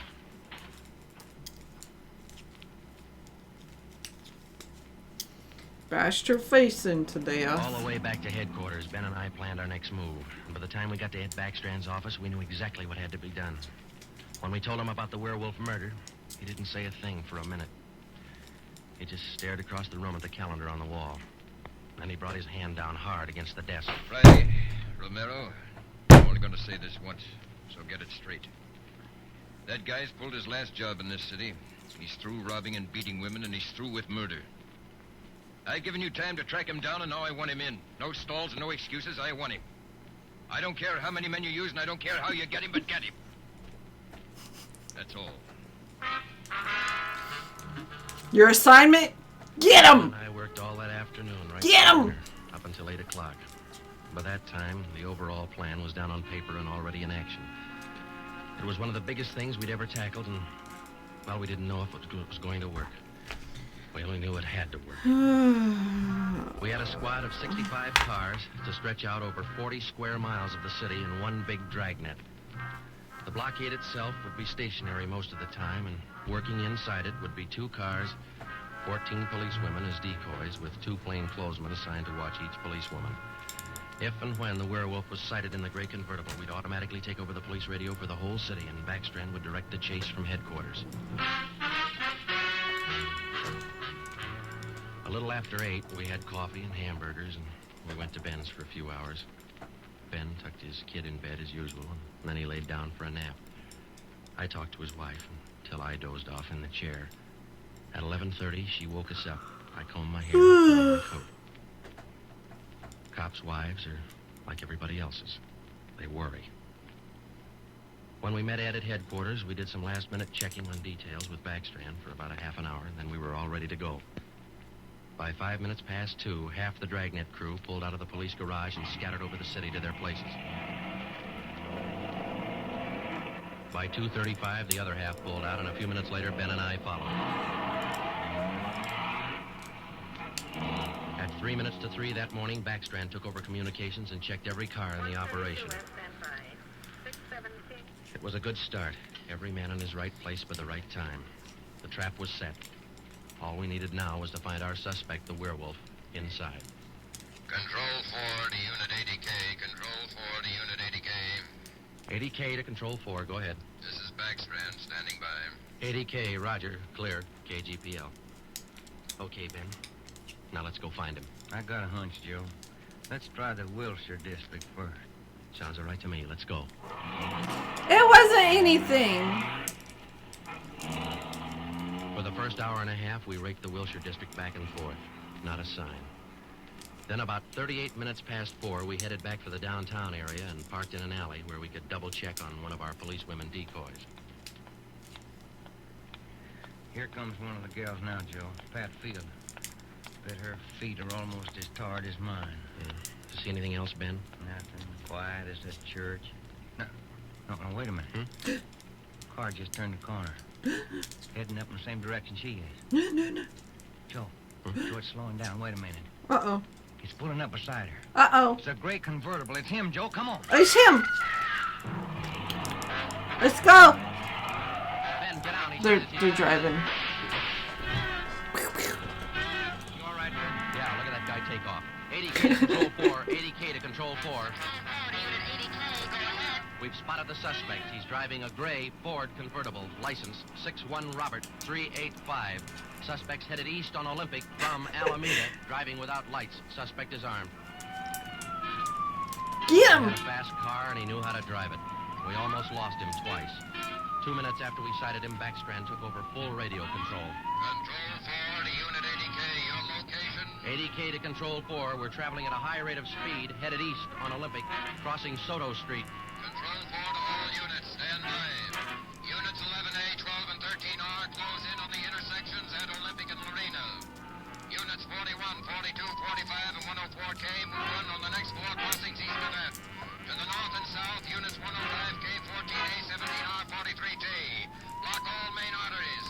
Bashed her face into death. All the way back to headquarters, Ben and I planned our next move. And by the time we got to Ed Backstrand's office, we knew exactly what had to be done. When we told him about the werewolf murder, he didn't say a thing for a minute. He just stared across the room at the calendar on the wall. Then he brought his hand down hard against the desk. Friday, Romero, I'm only going to say this once, so get it straight. That guy's pulled his last job in this city. He's through robbing and beating women, and he's through with murder. I've given you time to track him down, and now I want him in. No stalls and no excuses. I want him. I don't care how many men you use, and I don't care how you get him, but get him. That's all. Your assignment? Get him! I worked all that afternoon, right? Get 'em! there, up until 8 o'clock. By that time, the overall plan was down on paper and already in action. It was one of the biggest things we'd ever tackled, and, well, we didn't know if it was going to work. We only knew it had to work. We had a squad of 65 cars to stretch out over 40 square miles of the city in one big dragnet. The blockade itself would be stationary most of the time, and working inside it would be 2 cars, 14 policewomen as decoys, with 2 plainclothesmen assigned to watch each policewoman. If and when the werewolf was sighted in the gray convertible, we'd automatically take over the police radio for the whole city, and Backstrand would direct the chase from headquarters. A little after 8, we had coffee and hamburgers, and we went to Ben's for a few hours. Ben tucked his kid in bed as usual, and then he laid down for a nap. I talked to his wife until I dozed off in the chair. At 11:30, she woke us up. I combed my hair and put on my coat. Cops' wives are like everybody else's. They worry. When we met Ed at headquarters, we did some last-minute checking on details with Backstrand for about a half an hour, and then we were all ready to go. By 5 minutes past 2, half the Dragnet crew pulled out of the police garage and scattered over the city to their places. By 2:35, the other half pulled out, and a few minutes later, Ben and I followed. At 3 minutes to 3 that morning, Backstrand took over communications and checked every car in the operation. It was a good start. Every man in his right place by the right time. The trap was set. All we needed now was to find our suspect, the werewolf, inside. Control 4 to Unit 80K. Control 4 to Unit 80K. 80K to Control 4. Go ahead. This is Backstrand, standing by. 80K, roger. Clear. KGPL. Okay, Ben. Now let's go find him. I got a hunch, Joe. Let's try the Wilshire district first. Sounds all right to me. Let's go. It wasn't anything. For the first hour and a half, we raked the Wilshire district back and forth. Not a sign. Then about 38 minutes past 4, we headed back for the downtown area and parked in an alley where we could double-check on one of our policewomen decoys. Here comes one of the gals now, Joe. Pat Field. Bet her feet are almost as tarred as mine. See anything else, Ben? Nothing. Quiet as a church. No, wait a minute. Car just turned the corner. Heading up in the same direction she is. No. Joe. Joe, it's slowing down. Wait a minute. Uh-oh. He's pulling up beside her. Uh-oh. It's a gray convertible. It's him, Joe. Come on. It's him. Let's go. Ben, get out. They're driving. You all right, Ben? Yeah, look at that guy take off. 80K to Control 4. 80K to Control 4. We've spotted the suspect. He's driving a gray Ford convertible, license 61 Robert 385. Suspect's headed east on Olympic from Alameda, driving without lights. Suspect is armed. Get him! He had a fast car and he knew how to drive it. We almost lost him twice. 2 minutes after we sighted him, Backstrand took over full radio control. Control 4 to Unit 80K. Your location? 80K to Control 4. We're traveling at a high rate of speed, headed east on Olympic, crossing Soto Street. Control 4 to all units. Stand by. Units 11A, 12, and 13R close in on the intersections at Olympic and Lorena. Units 41, 42, 45, and 104K move on the next 4 crossings east of that. To the north and south, units 105K, 14A, 17R, 43T. Block all main arteries.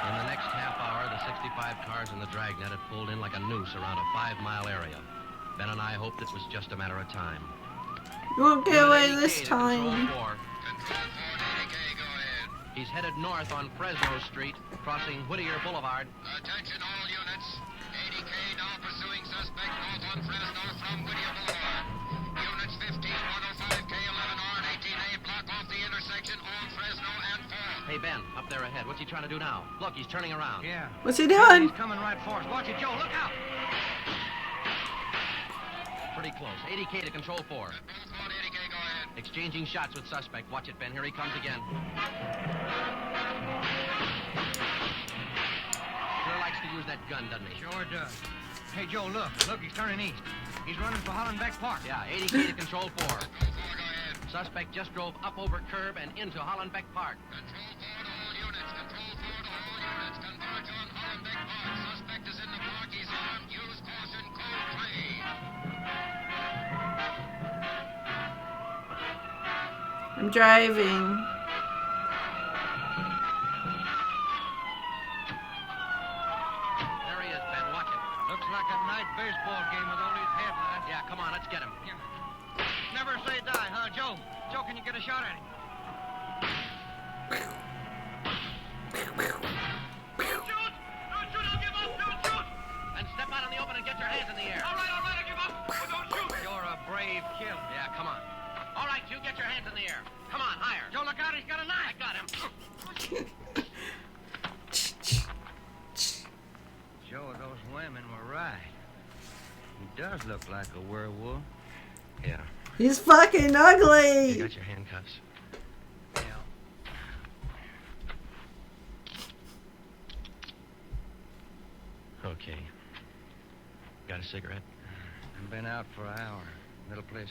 In the next half hour, the 65 cars in the Dragnet had pulled in like a noose around a 5-mile area. Ben and I hoped it was just a matter of time. You won't get away this time. Control 4 to 80K, go ahead. He's headed north on Fresno Street, crossing Whittier Boulevard. Attention all units. 80K now pursuing suspect north on Fresno from Whittier Boulevard. Units 15, 105K, 11R, and 18A block off the intersection on Fresno and 4. Hey, Ben, up there ahead. What's he trying to do now? Look, he's turning around. Yeah. What's he doing? He's coming right for us. Watch it, Joe. Look out. Pretty close. 80K to Control 4. Both on 80K, go ahead. Exchanging shots with suspect. Watch it, Ben. Here he comes again. Sure likes to use that gun, doesn't he? Sure does. Hey, Joe, look. Look, he's turning east. He's running for Hollenbeck Park. Yeah, 80K to Control 4. Control 4, go ahead. Suspect just drove up over curb and into Hollenbeck Park. Control 4 to all units. Control 4 to all units. Converge on Hollenbeck Park. Suspect is in the park. He's armed. Use caution. Code 3. I'm driving. There he is, Ben. Watch it. Looks like a night baseball game with all these headlights. Yeah, come on, let's get him. Yeah. Never say die, huh, Joe? Joe, can you get a shot at him? Don't shoot! Don't give up! Don't shoot! And step out in the open and get your hands in the air. All right, I give up. But don't shoot! You're a brave kid. Yeah, come on. All right, you get your hands in the air. Come on, higher. Joe, look out, he's got a knife. I got him. Joe, those women were right. He does look like a werewolf. Yeah. He's fucking You ugly. got your handcuffs. Yeah. Okay. Got a cigarette? I've been out for an hour. Little place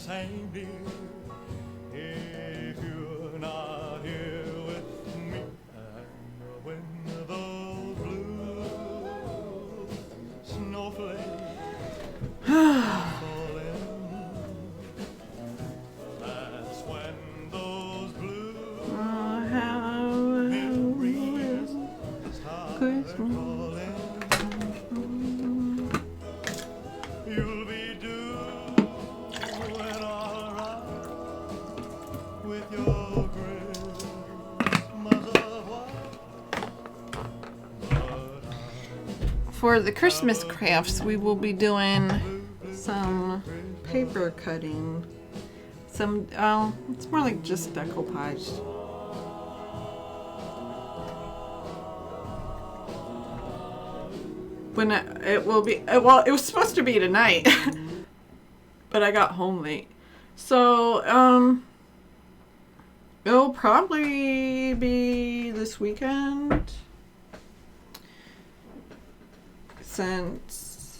same, dear, if you're not here with me. And when those blue snowflakes fall in, that's when those blue memories start calling. You'll be doing all right with your Christmas of white. For the Christmas crafts, we will be doing some paper cutting. Some, it's more like just decoupage. When it will be, well, it was supposed to be tonight, but I got home late. So, it'll probably be this weekend. Since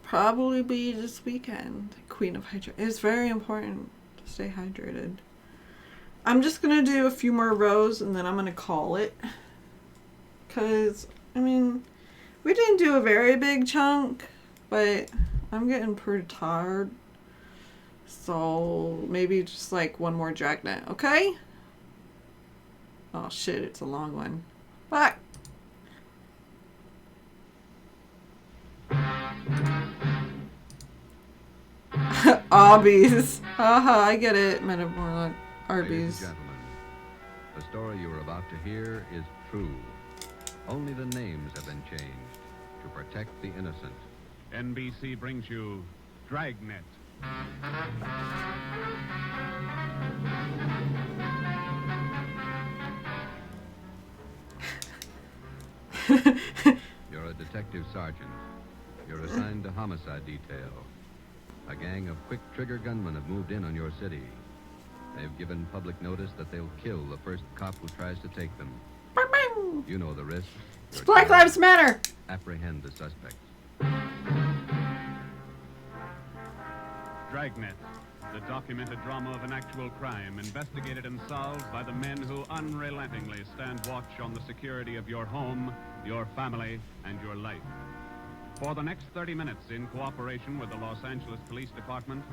probably be this weekend. Queen of Hydration. It's very important to stay hydrated. I'm just gonna do a few more rows and then I'm gonna call it. Cause I mean, we didn't do a very big chunk, but I'm getting pretty tired. So maybe just like one more Dragnet, okay? Oh shit, it's a long one. Fuck. Arby's. Haha, I get it. Meant it more like Arby's. Ladies and gentlemen, the story you are about to hear is true. Only the names have been changed to protect the innocent. NBC brings you Dragnet. You're a detective sergeant. You're assigned to homicide detail. A gang of quick trigger gunmen have moved in on your city. They've given public notice that they'll kill the first cop who tries to take them. You know the risk. It's Black Lives Matter. Apprehend the suspects. Dragnet, the documented drama of an actual crime, investigated and solved by the men who unrelentingly stand watch on the security of your home, your family, and your life. For the next 30 minutes, in cooperation with the Los Angeles Police Department,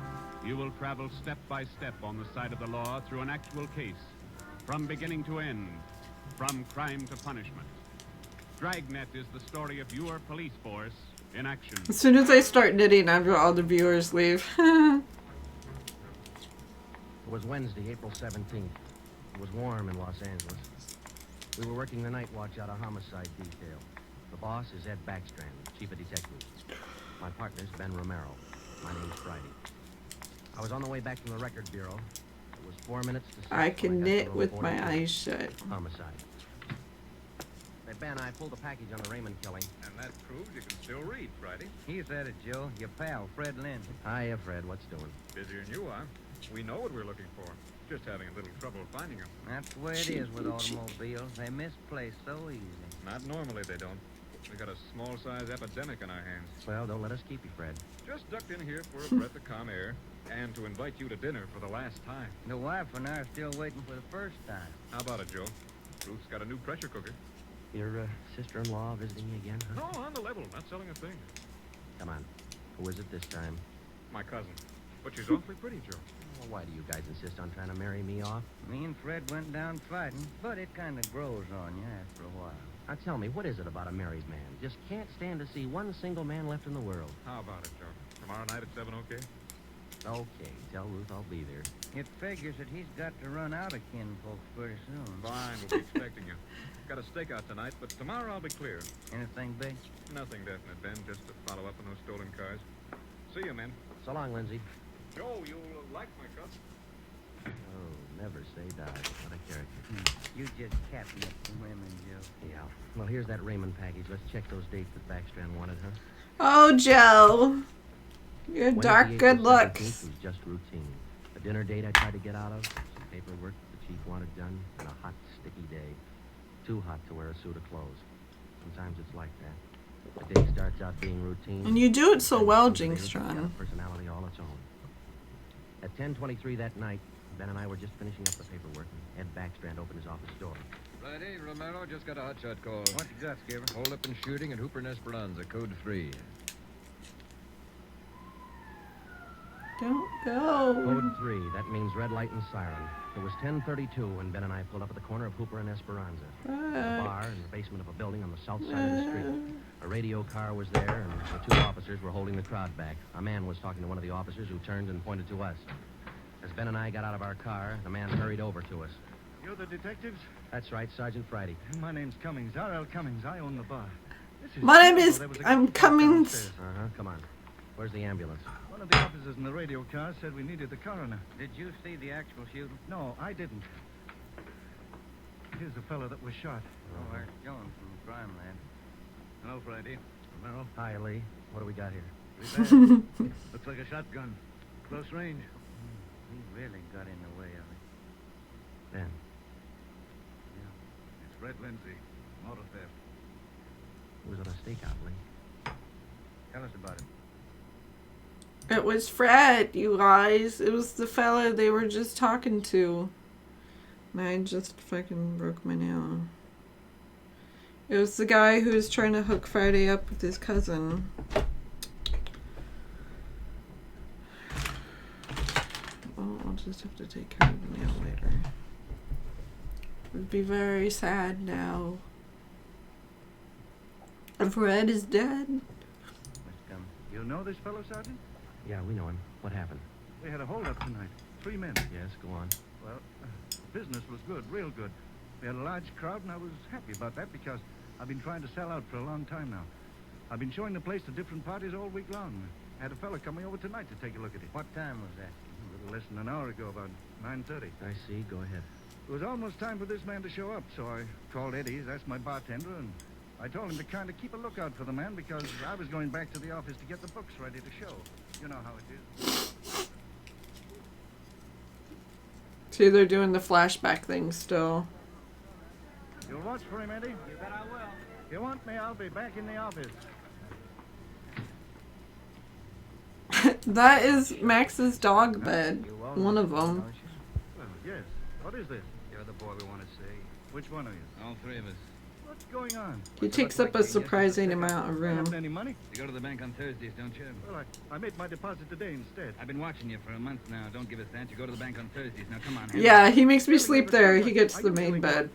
you will travel step by step on the side of the law through an actual case, from beginning to end, from crime to punishment. Dragnet is the story of your police force in action. As soon as I start knitting, after all the viewers leave. It was Wednesday, April 17th. It was warm in Los Angeles. We were working the night watch out of homicide detail. The boss is Ed Backstrand, chief of detectives. My partner's Ben Romero. My name's Friday. I was on the way back from the record bureau. It was 4 minutes to 6. I can knit with my eyes shut. Homicide. Hey, Ben, I pulled a package on the Raymond killing. And that proves you can still read, Friday. He's at it, Joe. Your pal, Fred Lynn. Hiya, Fred. What's doing? Busier than you are. We know what we're looking for. Just having a little trouble finding them. That's the way it is with automobiles. They misplace so easy. Not normally, they don't. We got a small-size epidemic on our hands. Well, don't let us keep you, Fred. Just ducked in here for a breath of calm air and to invite you to dinner for the last time. The wife and I are still waiting for the first time. How about it, Joe? Ruth's got a new pressure cooker. Your sister-in-law visiting you again, huh? No, on the level. Not selling a thing. Come on. Who is it this time? My cousin. But she's awfully pretty, Joe. Well, why do you guys insist on trying to marry me off? Me and Fred went down fighting, but it kind of grows on you after a while. Now tell me, what is it about a married man? Just can't stand to see one single man left in the world. How about it, Joe? Tomorrow night at 7, okay? Okay, tell Ruth I'll be there. It figures that he's got to run out of kinfolk pretty soon. Fine, we'll be expecting you. Got a stakeout tonight, but tomorrow I'll be clear. Anything big? Nothing definite, Ben. Just to follow up on those stolen cars. See you, men. So long, Lindsay. Joe, you'll like my cousin. Oh, never say die. What a character. You just capping up the women, Joe. Yeah. Well, here's that Raymond package. Let's check those dates that Backstrand wanted, huh? Oh, Joe. Your dark Wednesday, good April 17th looks. was just routine. A dinner date I tried to get out of, some paperwork the chief wanted done, and a hot, sticky day. Too hot to wear a suit of clothes. Sometimes it's like that. The day starts out being routine. And you do it so well, It's got Jinkstron. a personality all its own. At 10:23 that night, Ben and I were just finishing up the paperwork, and Ed Backstrand opened his office door. Friday, Romero, just got a hotshot call. What you got, Skipper? Hold up and shooting at Hooper and Esperanza, code 3. Don't go. Code 3, that means red light and siren. It was 10:32 when Ben and I pulled up at the corner of Hooper and Esperanza. A bar in the basement of a building on the south side of the street. A radio car was there, and the two officers were holding the crowd back. A man was talking to one of the officers who turned and pointed to us. As Ben and I got out of our car, the man hurried over to us. You're the detectives? That's right, Sergeant Friday. My name's Cummings, R.L. Cummings. I own the bar. My name is... I'm Cummings. Uh-huh, come on. Where's the ambulance? One of the officers in the radio car said we needed the coroner. Did you see the actual shooting? No, I didn't. Here's the fellow that was shot. Oh, Art Jones from Crime Lab. Hello, Friday. Romero. Hi, Lee. What do we got here? Looks like a shotgun. Close range. He really got in the way of it. Ben. Yeah. It's Fred Lindsay. Auto theft. It was on a stakeout, Lee. Tell us about it. It was Fred, you guys. It was the fella they were just talking to. And I just fucking broke my nail. It was the guy who was trying to hook Friday up with his cousin. Well, I'll just have to take care of the nail later. It would be very sad now. And Fred is dead. Mr. Cummings. You know this fellow, Sergeant? Yeah, we know him. What happened? We had a holdup tonight. 3 men. Yes, go on. Well, business was good, real good. We had a large crowd, and I was happy about that because I've been trying to sell out for a long time now. I've been showing the place to different parties all week long. I had a fellow coming over tonight to take a look at it. What time was that? A little less than an hour ago, about 9:30. I see. Go ahead. It was almost time for this man to show up, so I called Eddie, that's my bartender, and I told him to kind of keep a lookout for the man because I was going back to the office to get the books ready to show. You know how it is. See, they're doing the flashback thing still. You'll watch for him, Eddie? You bet I will. If you want me, I'll be back in the office. That is Max's dog bed. One of them. Well, yes. What is this? You're the boy we want to see. Which one are you? All 3 of us. What's going on? He takes up a surprising amount of I haven't room. any money. You go to the bank on Thursdays, don't you? Well, I made my deposit today instead. I've been watching you for a month now. Don't give us that. You go to the bank on Thursdays. Now, come on. Yeah, he makes me sleep there. He gets the main bed.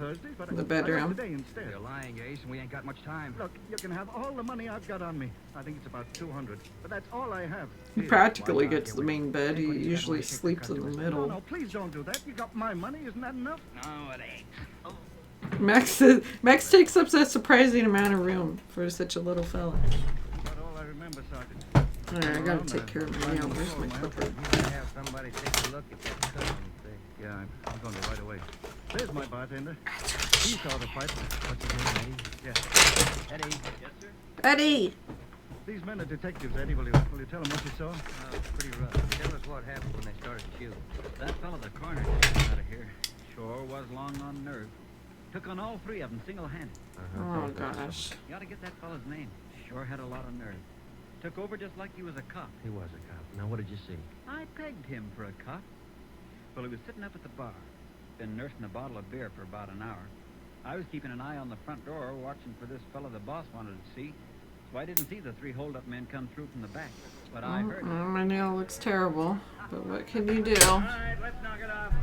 The bedroom. Today instead. You're lying, Ace, and we ain't got much time. Look, you can have all the money I've got on me. I think it's about 200, but that's all I have. He practically gets the main bed. He usually sleeps in the No, middle. no, please don't do that. You got my money. Isn't that enough? No, it ain't. Max takes up a surprising amount of room for such a little fella. That's all I remember, Sergeant. Alright, I gotta take care of my nail. Where's my clipper? You gotta have somebody take a look at that cousin thing. Yeah, I'm going to right away. There's my bartender. He saw the fight. What's his name, Eddie? Yeah. Eddie. Yes, sir? Eddie! These men are detectives, Eddie. Will you tell them what you saw? Pretty rough. Tell us what happened when they started shooting. That fellow the coroner just got out of here. Sure was long on nerve. Took on all 3 of them single-handed. Oh gosh. You ought to get that fellow's name. Sure had a lot of nerve. Took over just like he was a cop. He was a cop. Now, what did you see? I pegged him for a cop. Well, he was sitting up at the bar. Been nursing a bottle of beer for about an hour. I was keeping an eye on the front door, watching for this fellow the boss wanted to see. So I didn't see the 3 hold-up men come through from the back. But I heard them. My nail looks terrible, but what can you do? All right, let's knock it off.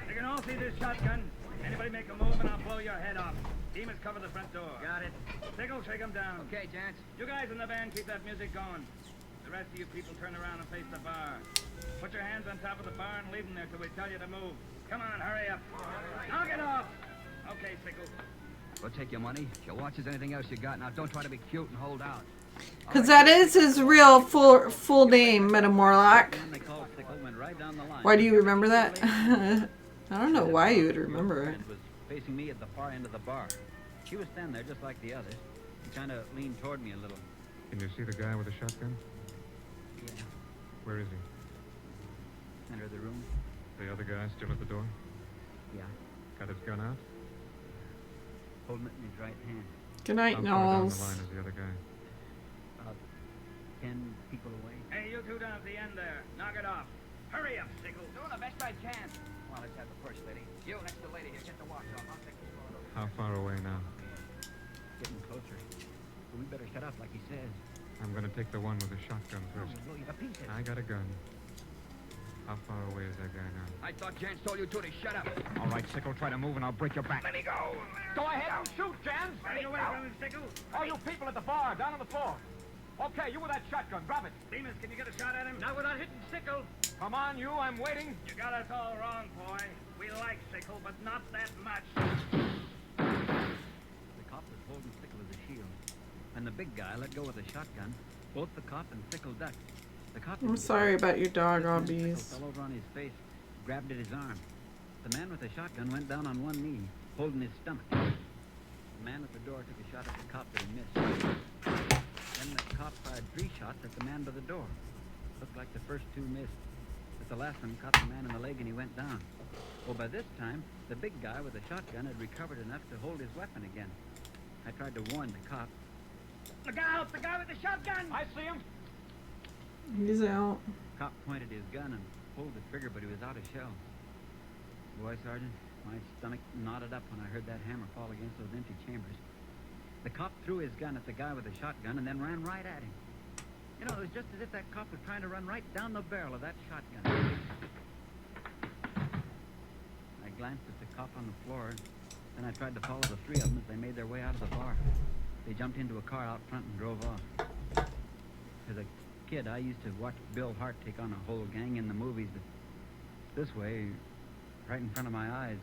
You can all see this shotgun. Anybody make a move and I'll blow your head off. Demons cover the front door. Got it. Sickle, shake them down. Okay, Chance. You guys in the band, keep that music going. The rest of you people turn around and face the bar. Put your hands on top of the bar and leave them there till we tell you to move. Come on, hurry up. Knock it off. Okay, Sickle. We'll take your money, your watches, anything else you got. Now, don't try to be cute and hold out. Because that is his real full name, Metamorlock. They called Sickle, went right down the line. Why do you remember that? I don't know why you would remember it. Was facing me at the far end of the bar. She was standing there just like the others. She kind of leaned toward me a little. Can you see the guy with the shotgun? Yeah. Where is he? Center of the room. The other guy still at the door? Yeah. Got his gun out? Holding it in his right hand. Good night, How far down the Knowles. line is the other guy? people away. Hey, you two down at the end there. Knock it off. Hurry up, Sickle. Doing the best I can. Well, let's have the first lady. You next to the lady here. Get the watch off. I'll take this photo. How far away now? Getting closer. So we better shut up like he says. I'm gonna take the one with the shotgun first. Blow you to pieces. I got a gun. How far away is that guy now? I thought Jans told you two to shut up. All right, Sickle, try to move and I'll break your back. Let me go. Go ahead and shoot, Jans. Stay away from him, Sickle. All you people at the bar, down on the floor. Okay, you with that shotgun, grab it. Demas, can you get a shot at him? Not without hitting Sickle. Come on, you, I'm waiting. You got us all wrong, boy. We like Sickle, but not that much. The cop was holding Sickle as a shield. And the big guy let go of the shotgun. Both the cop and Sickle ducked. The cop I'm sorry about your dog, Obbies. fell over on his face, grabbed at his arm. The man with the shotgun went down on one knee, holding his stomach. The man at the door took a shot at the cop, but he missed. Then the cop fired 3 shots at the man by the door. Looked like the first 2 missed, but the last one caught the man in the leg and he went down. Well, by this time, the big guy with the shotgun had recovered enough to hold his weapon again. I tried to warn the cop. Look out! The guy with the shotgun! I see him. He's out. Cop pointed his gun and pulled the trigger, but he was out of shell. Boy, Sergeant, my stomach knotted up when I heard that hammer fall against those empty chambers. The cop threw his gun at the guy with the shotgun and then ran right at him. You know, it was just as if that cop was trying to run right down the barrel of that shotgun. I glanced at the cop on the floor, then I tried to follow the 3 of them as they made their way out of the bar. They jumped into a car out front and drove off. As a kid, I used to watch Bill Hart take on a whole gang in the movies, but this way, right in front of my eyes,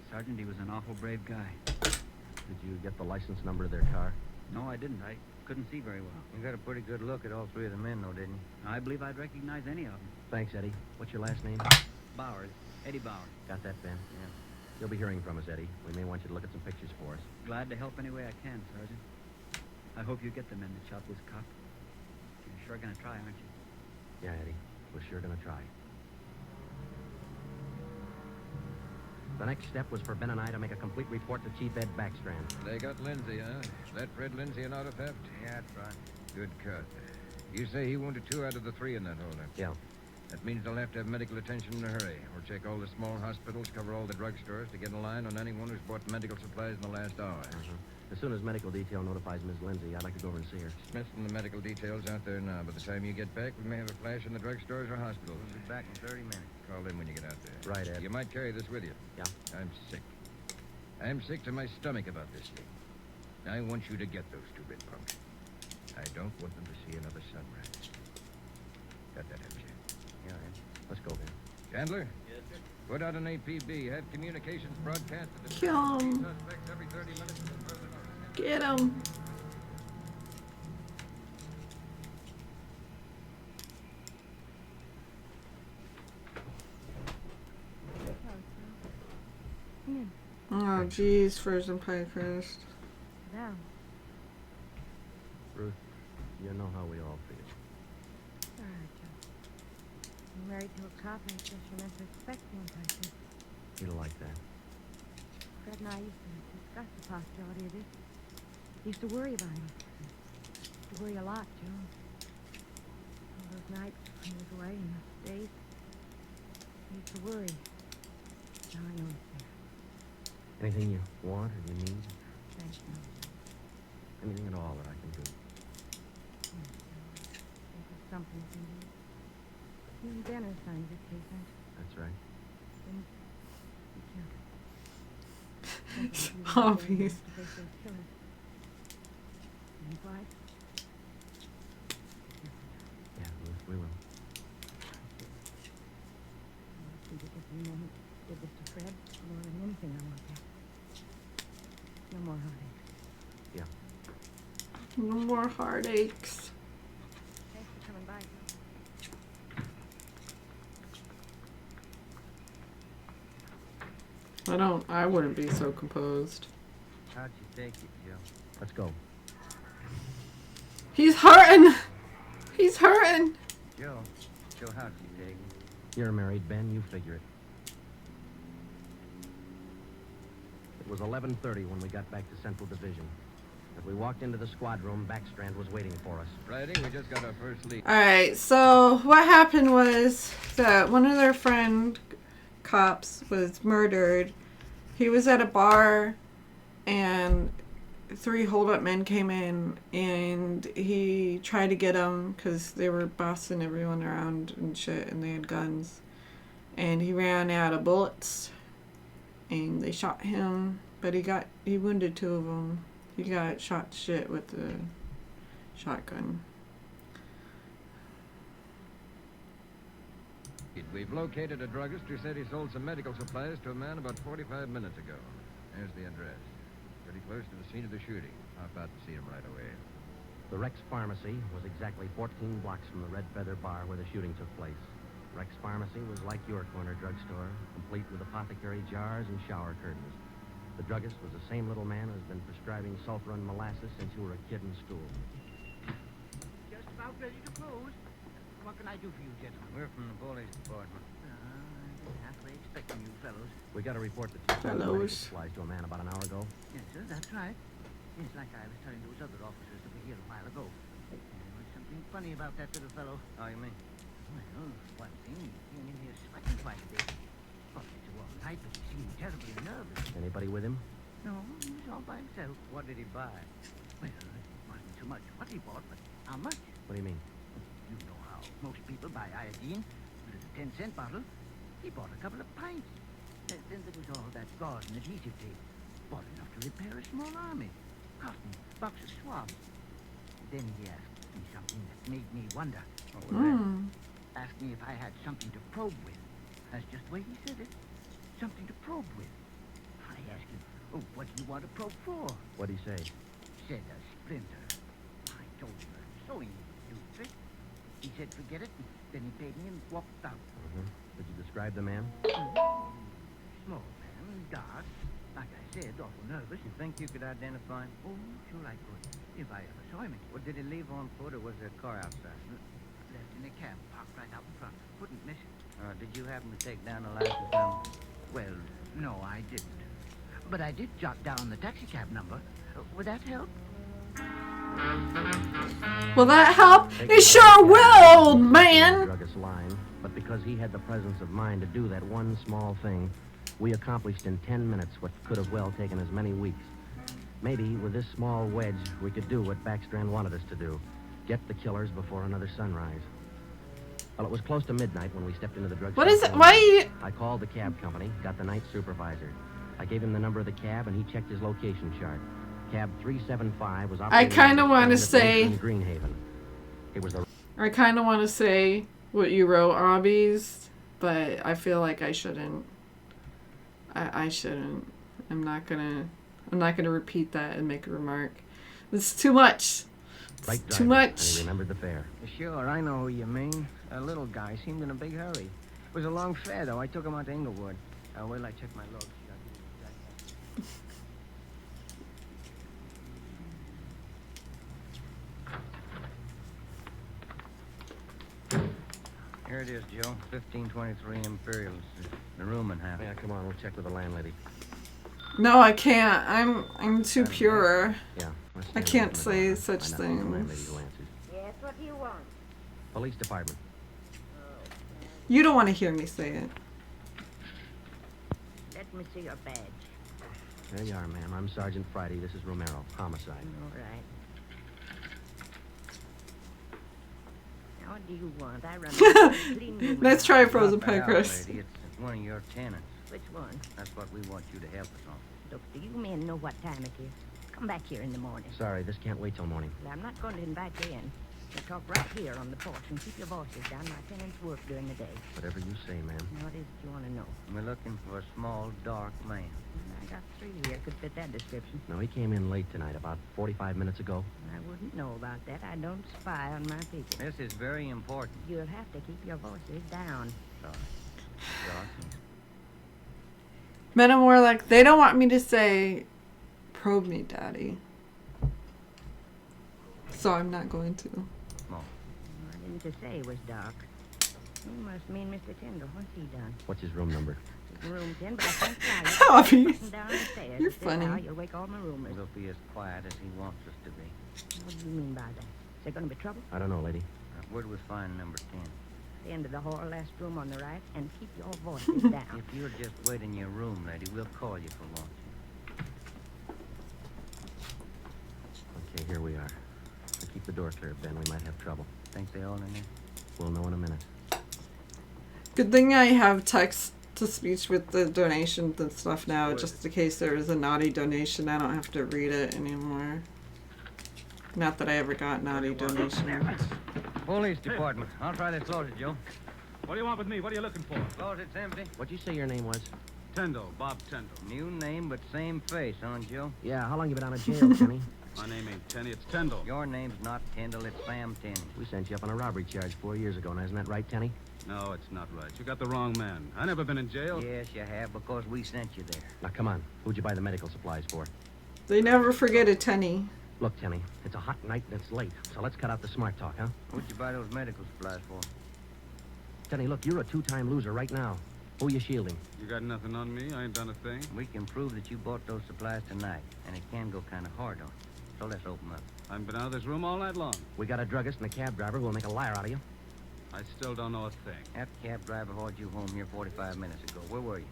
Sergeant, he was an awful brave guy. Did you get the license number of their car? No, I didn't. I couldn't see very well. You got a pretty good look at all 3 of the men, though, didn't you? I believe I'd recognize any of them. Thanks, Eddie. What's your last name? Bowers. Eddie Bowers. Got that, Ben? Yeah. You'll be hearing from us, Eddie. We may want you to look at some pictures for us. Glad to help any way I can, Sergeant. I hope you get the men that shot this cop. You're sure gonna try, aren't you? Yeah, Eddie. We're sure gonna try. The next step was for Ben and I to make a complete report to Chief Ed Backstrand. They got Lindsay, huh? Is that Fred Lindsay an auto theft? Yeah, that's right. Good cut. You say he wounded 2 out of the 3 in that holdup? Yeah. That means they'll have to have medical attention in a hurry. Or check all the small hospitals, cover all the drugstores to get a line on anyone who's bought medical supplies in the last hour. As soon as medical detail notifies Miss Lindsay, I'd like to go over and see her. Smith and the medical details out there now. By the time you get back, we may have a flash in the drugstores or hospitals. We'll be back in 30 minutes. Call in when you get out there. Right, Ed. You might carry this with you. Yeah. I'm sick. I'm sick to my stomach about this thing. I want you to get those 2 bit punks. I don't want them to see another sunrise. Got that, haven't you? Yeah, Ed. Let's go, Ben. Chandler? Yes, sir. Put out an APB. Have communications broadcast to the Kill 'em. suspects every 30 minutes until further notice. Get him. Oh, geez, frozen pie crust. Down. Ruth, you know how we all feel. All right, Joe. You're married to a cop, I guess you're meant to expect things like this. He'll like that. Fred and I used to discuss the possibility of this. Used to worry about him. Used to worry a lot, Joe. All those nights when he was away and those days. I used to worry. Now I know he's there. Anything you want or you need? Thank you. Anything at all that I can do? Yes, Joe. Think of something you can do. You and Ben are signing this case, aren't you? That's right. Then be careful. Hobbies. And quiet. Yeah, we will. I think it gives me a moment to give this to Fred more than anything I want to. No more heartaches. Yeah. No more heartaches. Thanks for coming by, Joe. I wouldn't be so composed. How'd you take it, Joe? Let's go. He's hurting! He's hurting! Joe, how'd you take it? You're married, Ben. You figure it. It was 11:30 when we got back to Central Division. As we walked into the squad room, Backstrand was waiting for us. Friday, we just got our first lead. Alright, so what happened was that one of their friend cops was murdered. He was at a bar and 3 hold-up men came in and he tried to get them because they were bossing everyone around and shit and they had guns. And he ran out of bullets and they shot him, but he wounded 2 of them. He got shot to shit with the shotgun. We've located a druggist who said he sold some medical supplies to a man about 45 minutes ago. There's the address. Pretty close to the scene of the shooting. Hop out and see him right away. The Rex Pharmacy was exactly 14 blocks from the Red Feather Bar where the shooting took place. Rex Pharmacy was like your corner drugstore, complete with apothecary jars and shower curtains. The druggist was the same little man who's been prescribing sulfur and molasses since you were a kid in school. Just about ready to close. What can I do for you, gentlemen? We're from the police department. I've been halfway expecting you fellows. We got a report that you sold medical supplies to a man about an hour ago. Yes, sir, that's right. It's like I was telling those other officers that were here a while ago. There was something funny about that little fellow. How you mean? Well, one thing, he came in here sweating quite a bit. Thought he was all right, but he seemed terribly nervous. Anybody with him? No, he was all by himself. What did he buy? Well, it wasn't so much what he bought, but how much. What do you mean? You know how most people buy iodine. It was a 10-cent bottle. He bought a couple of pints. Then there was all that gauze and adhesive tape. Bought enough to repair a small army. Cotton, box of swabs. Then he asked me something that made me wonder. What was that? Asked me if I had something to probe with. That's just the way he said it. Something to probe with. I asked him, oh, what do you want to probe for? What'd he say? Said a splinter. I told him a sewing would do the trick. He said forget it, and then he paid me and walked out. Did you describe the man? Small man, dark. Like I said, awful nervous. You think you could identify him? Oh, sure I could. If I ever saw him again. Well, did he leave on foot or was there a car outside? Left in a cab, parked right out in front. Couldn't miss it. Did you happen to take down the license number? Well, no, I didn't. But I did jot down the taxi cab number. Would that help? Will that help? It sure will, old man! Druggist line, but because he had the presence of mind to do that one small thing, we accomplished in 10 minutes what could have well taken as many weeks. Maybe with this small wedge, we could do what Backstrand wanted us to do. Get the killers before another sunrise. Well, it was close to midnight when we stepped into the drugstore. What is it? Why are you... I called the cab company, got the night supervisor. I gave him the number of the cab, and he checked his location chart. Cab 375 was operating... I kind of want to say... in Greenhaven. It was the... I kind of want to say what you wrote, Obbies, but I feel like I shouldn't. I shouldn't. I'm not gonna repeat that and make a remark. It's too much. Right Too much. And he remembered the fare. Sure, I know who you mean. A little guy seemed in a big hurry. It was a long fare, though. I took him out to Inglewood. Wait till I check my logs. Here it is, Joe. 1523 Imperial. It's the room and half. Yeah, come on, we'll check with the landlady. No, I can't. I'm too pure. Yeah. I can't say such things. Yes, what do you want? Police department. You don't want to hear me say it. Let me see your badge. There you are, ma'am. I'm Sergeant Friday. This is Romero. Homicide. All right. Now, what do you want? I run. Let's try frozen pie Out, crust. lady. It's one of your tenants. Which one? That's what we want you to help us on. Look, do you men know what time it is? Come back here in the morning. Sorry, this can't wait till morning. Well, I'm not going to invite you in. We'll talk right here on the porch and keep your voices down. My tenants work during the day. Whatever you say, ma'am. Now, what is it you want to know? We're looking for a small, dark man. I got 3 here could fit that description. No, he came in late tonight, about 45 minutes ago. I wouldn't know about that. I don't spy on my people. This is very important. You'll have to keep your voices down. Sorry. Dark. Men are more like, they don't want me to say, probe me, Daddy. So I'm not going to. Small. I didn't just say it was dark. You must mean Mr. Tyndall. What's he done? What's his room number? in the room, Ken, but I can't tell you. Hobby. Listen down the stairs. You're If this funny. How, you'll wake all my roomers. We'll be as quiet as he wants us to be. What do you mean by that? Is there going to be trouble? I don't know, lady. Where do we find number 10? The end of the hall, last room on the right, and keep your voices down. If you'll just wait in your room, lady, we'll call you for lunch. Okay, here we are. Keep the door clear, Ben. We might have trouble. Think they all in there? We'll know in a minute. Good thing I have text to speech with the donations and stuff now, just in case there is a naughty donation. I don't have to read it anymore. Not that I ever got naughty donations. Police department. I'll try this closet, Joe. What do you want with me? What are you looking for? Closet's empty. What'd you say your name was? Tendo, Bob Tendo. New name, but same face, huh, Joe? Yeah, how long you been out of jail, Kenny? My name ain't Tenny, it's Tendo. Your name's not Tyndall, it's Sam Tenney. We sent you up on a robbery charge 4 years ago. Now, isn't that right, Tenny? No, it's not right. You got the wrong man. I never been in jail. Yes, you have, because we sent you there. Now, come on. Who'd you buy the medical supplies for? They never forget a Tenny. Look, Tenny, it's a hot night and it's late, so let's cut out the smart talk, huh? What'd you buy those medical supplies for? Tenny, look, you're a two-time loser right now. Who are you shielding? You got nothing on me. I ain't done a thing. We can prove that you bought those supplies tonight, and it can go kind of hard on you. So let's open up. I haven't been out of this room all night long. We got a druggist and a cab driver who will make a liar out of you. I still don't know a thing. That cab driver hauled you home here 45 minutes ago. Where were you?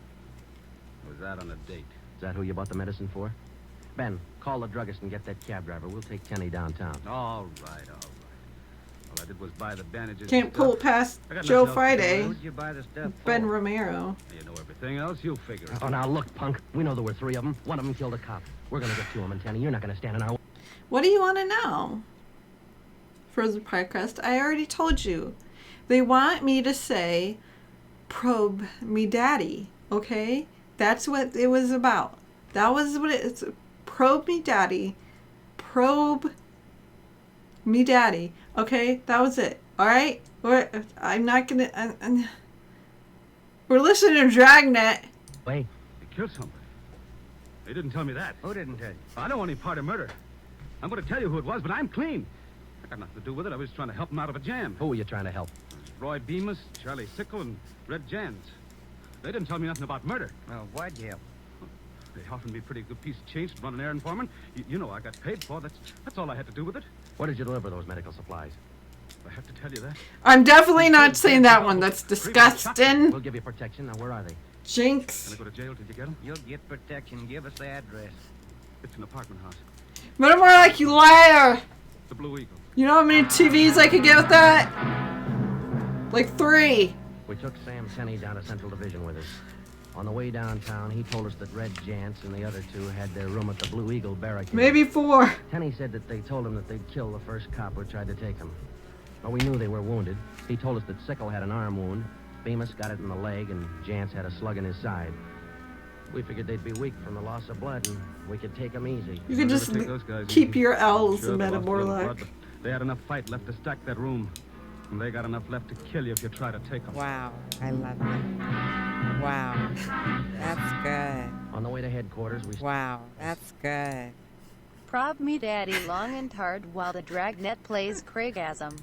I was out on a date. Is that who you bought the medicine for? Ben, call the druggist and get that cab driver. We'll take Tenny downtown. All right. All I did was buy the bandages. Can't pull past I got Joe nothing else to do. Friday. Who'd you buy the stuff Ben for? Romero. You know everything else. You figure it. Oh, now look, punk. We know there were 3 of them. One of them killed a cop. We're gonna get to him, and Tenny, you're not gonna stand in our way. What do you want to know? Frozen Pie Crust, I already told you. They want me to say, probe me daddy, okay? That's what it was about. That was what it's, probe me daddy. Probe me daddy, okay? That was it, all right? I'm not gonna, we're listening to Dragnet. Wait. They killed somebody. They didn't tell me that. Who didn't tell you? I don't want any part of murder. I'm going to tell you who it was, but I'm clean. I got nothing to do with it. I was trying to help him out of a jam. Who were you trying to help? Roy Bemis, Charlie Sickle, and Red Jans. They didn't tell me nothing about murder. Well, why'd you help? They offered me a pretty good piece of change to run an errand foreman. You know I got paid for. That's all I had to do with it. Where did you deliver those medical supplies? I have to tell you that. I'm definitely not saying that one. That's disgusting. We'll give you protection. Now, where are they? Jinx. Can I go to jail till you get them? You'll get protection. Give us the address. It's an apartment house. But I'm more like you liar. The Blue Eagle. You know how many TVs I could get with that? Like 3. We took Sam Tenney down to Central Division with us. On the way downtown, he told us that Red Jance and the other 2 had their room at the Blue Eagle barricade. Maybe 4. Tenney said that they told him that they'd kill the first cop who tried to take him. Well, we knew they were wounded. He told us that Sickle had an arm wound, Bemis got it in the leg, and Jance had a slug in his side. We figured they'd be weak from the loss of blood, and we could take them easy. You could just Take those guys keep easy. your L's, Sure, they lost a little Metamorlock. blood, but they had enough fight left to stack that room. And they got enough left to kill you if you try to take them. Wow, I love that. Wow, that's good. On the way to headquarters, we... Wow, that's good. Prob me daddy long and hard while the Dragnet plays Craigasm.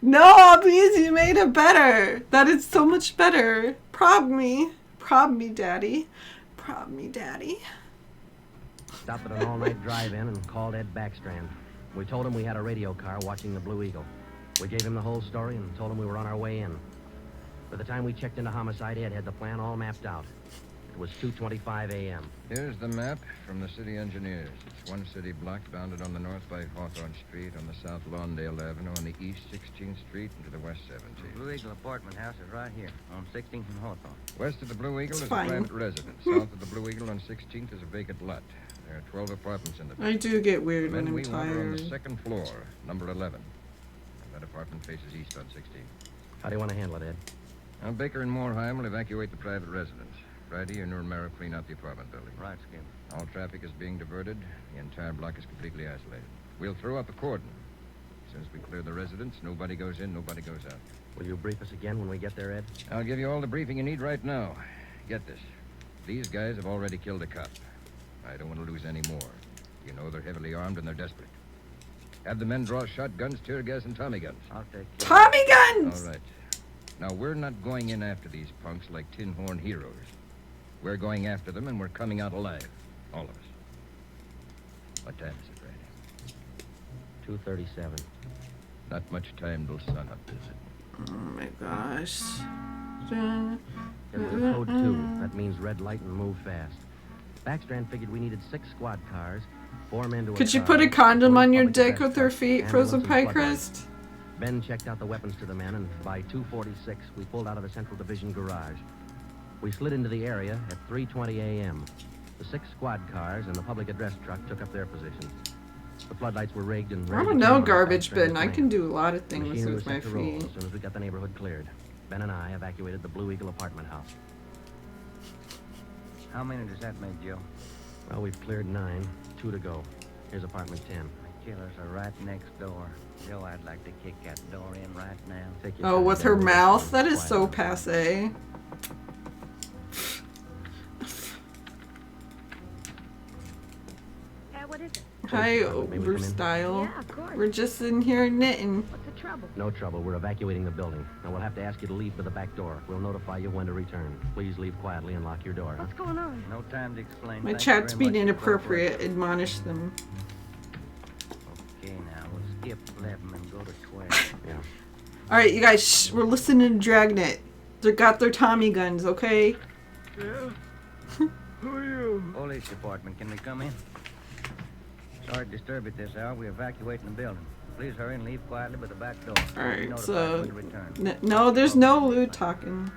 No, please, you made it better. That is so much better. Prob me. Prob me, daddy. Prob me, daddy. Stopped at an all-night drive-in and called Ed Backstrand. We told him we had a radio car watching the Blue Eagle. We gave him the whole story and told him we were on our way in. By the time we checked into homicide, Ed had the plan all mapped out. It was 2:25 a.m. Here's the map from the city engineers. It's one city block bounded on the north by Hawthorne Street, on the south Lawndale Avenue, on the east 16th Street, and to the west 17th. Blue Eagle apartment house is right here on 16th and Hawthorne. West of the Blue Eagle is fine. a private residence. South of the Blue Eagle on 16th is a vacant lot. There are 12 apartments in the I do get weird when men I'm we want are on the tired. second floor, number 11. And that apartment faces east on 16th. How do you want to handle it, Ed? Now, Baker and Moorheim will evacuate the private residence. Friday, and Romero clean out the apartment building. Right, Skip. All traffic is being diverted. The entire block is completely isolated. We'll throw up a cordon. As soon as we clear the residence, nobody goes in, nobody goes out. Will you brief us again when we get there, Ed? I'll give you all the briefing you need right now. Get this. These guys have already killed a cop. I don't want to lose any more. You know they're heavily armed and they're desperate. Have the men draw shotguns, tear gas, and Tommy guns. I'll take Tommy guns! All right. Now, we're not going in after these punks like tin horn heroes. We're going after them, and we're coming out alive. All of us. What time is it, Brady? 2:37. Not much time till sunup, is it? Oh my gosh. It was a code 2. That means red light and move fast. Backstrand figured we needed 6 squad cars, 4 men to a Could you car, put a condom 20 on your public dick address with her trucks, feet, frozen ambulances, pie floodlights. crust? Ben checked out the weapons to the men, and by 2:46, we pulled out of the Central Division garage. We slid into the area at 3:20 a.m. The 6 squad cars and the public address truck took up their positions. The floodlights were rigged and I ready don't to know, turn on garbage Backstrand's bin. I lane. can do a lot of things Machinery with was my set to roll feet. as soon as we got the neighborhood cleared. Ben and I evacuated the Blue Eagle apartment house. How many does that make, Joe? Well, we've cleared 9, 2 to go. Here's apartment 10. The killers are right next door. Joe, I'd like to kick that door in right now. Take your Oh, time, with Ben. her We'll mouth? just That is quiet so down. passe. What is it? Hi, May we come Uber in? style. Yeah, of course. We're just in here knitting. What's the trouble? No trouble. We're evacuating the building. Now we'll have to ask you to leave for the back door. We'll notify you when to return. Please leave quietly and lock your door. What's going on? No time to explain. My Thank you chat's very being much for inappropriate. Admonish them. Okay, now we'll skip 11 and go to 12. Yeah. Alright, you guys, shh, we're listening to Dragnet. They got their Tommy guns, okay? Yeah? Who are you? Police department. Can we come in? Sorry to disturb you at this hour. We're evacuating the building. Please hurry and leave quietly by the back door. Alright, Notify so... when you return. No, there's no lewd talking.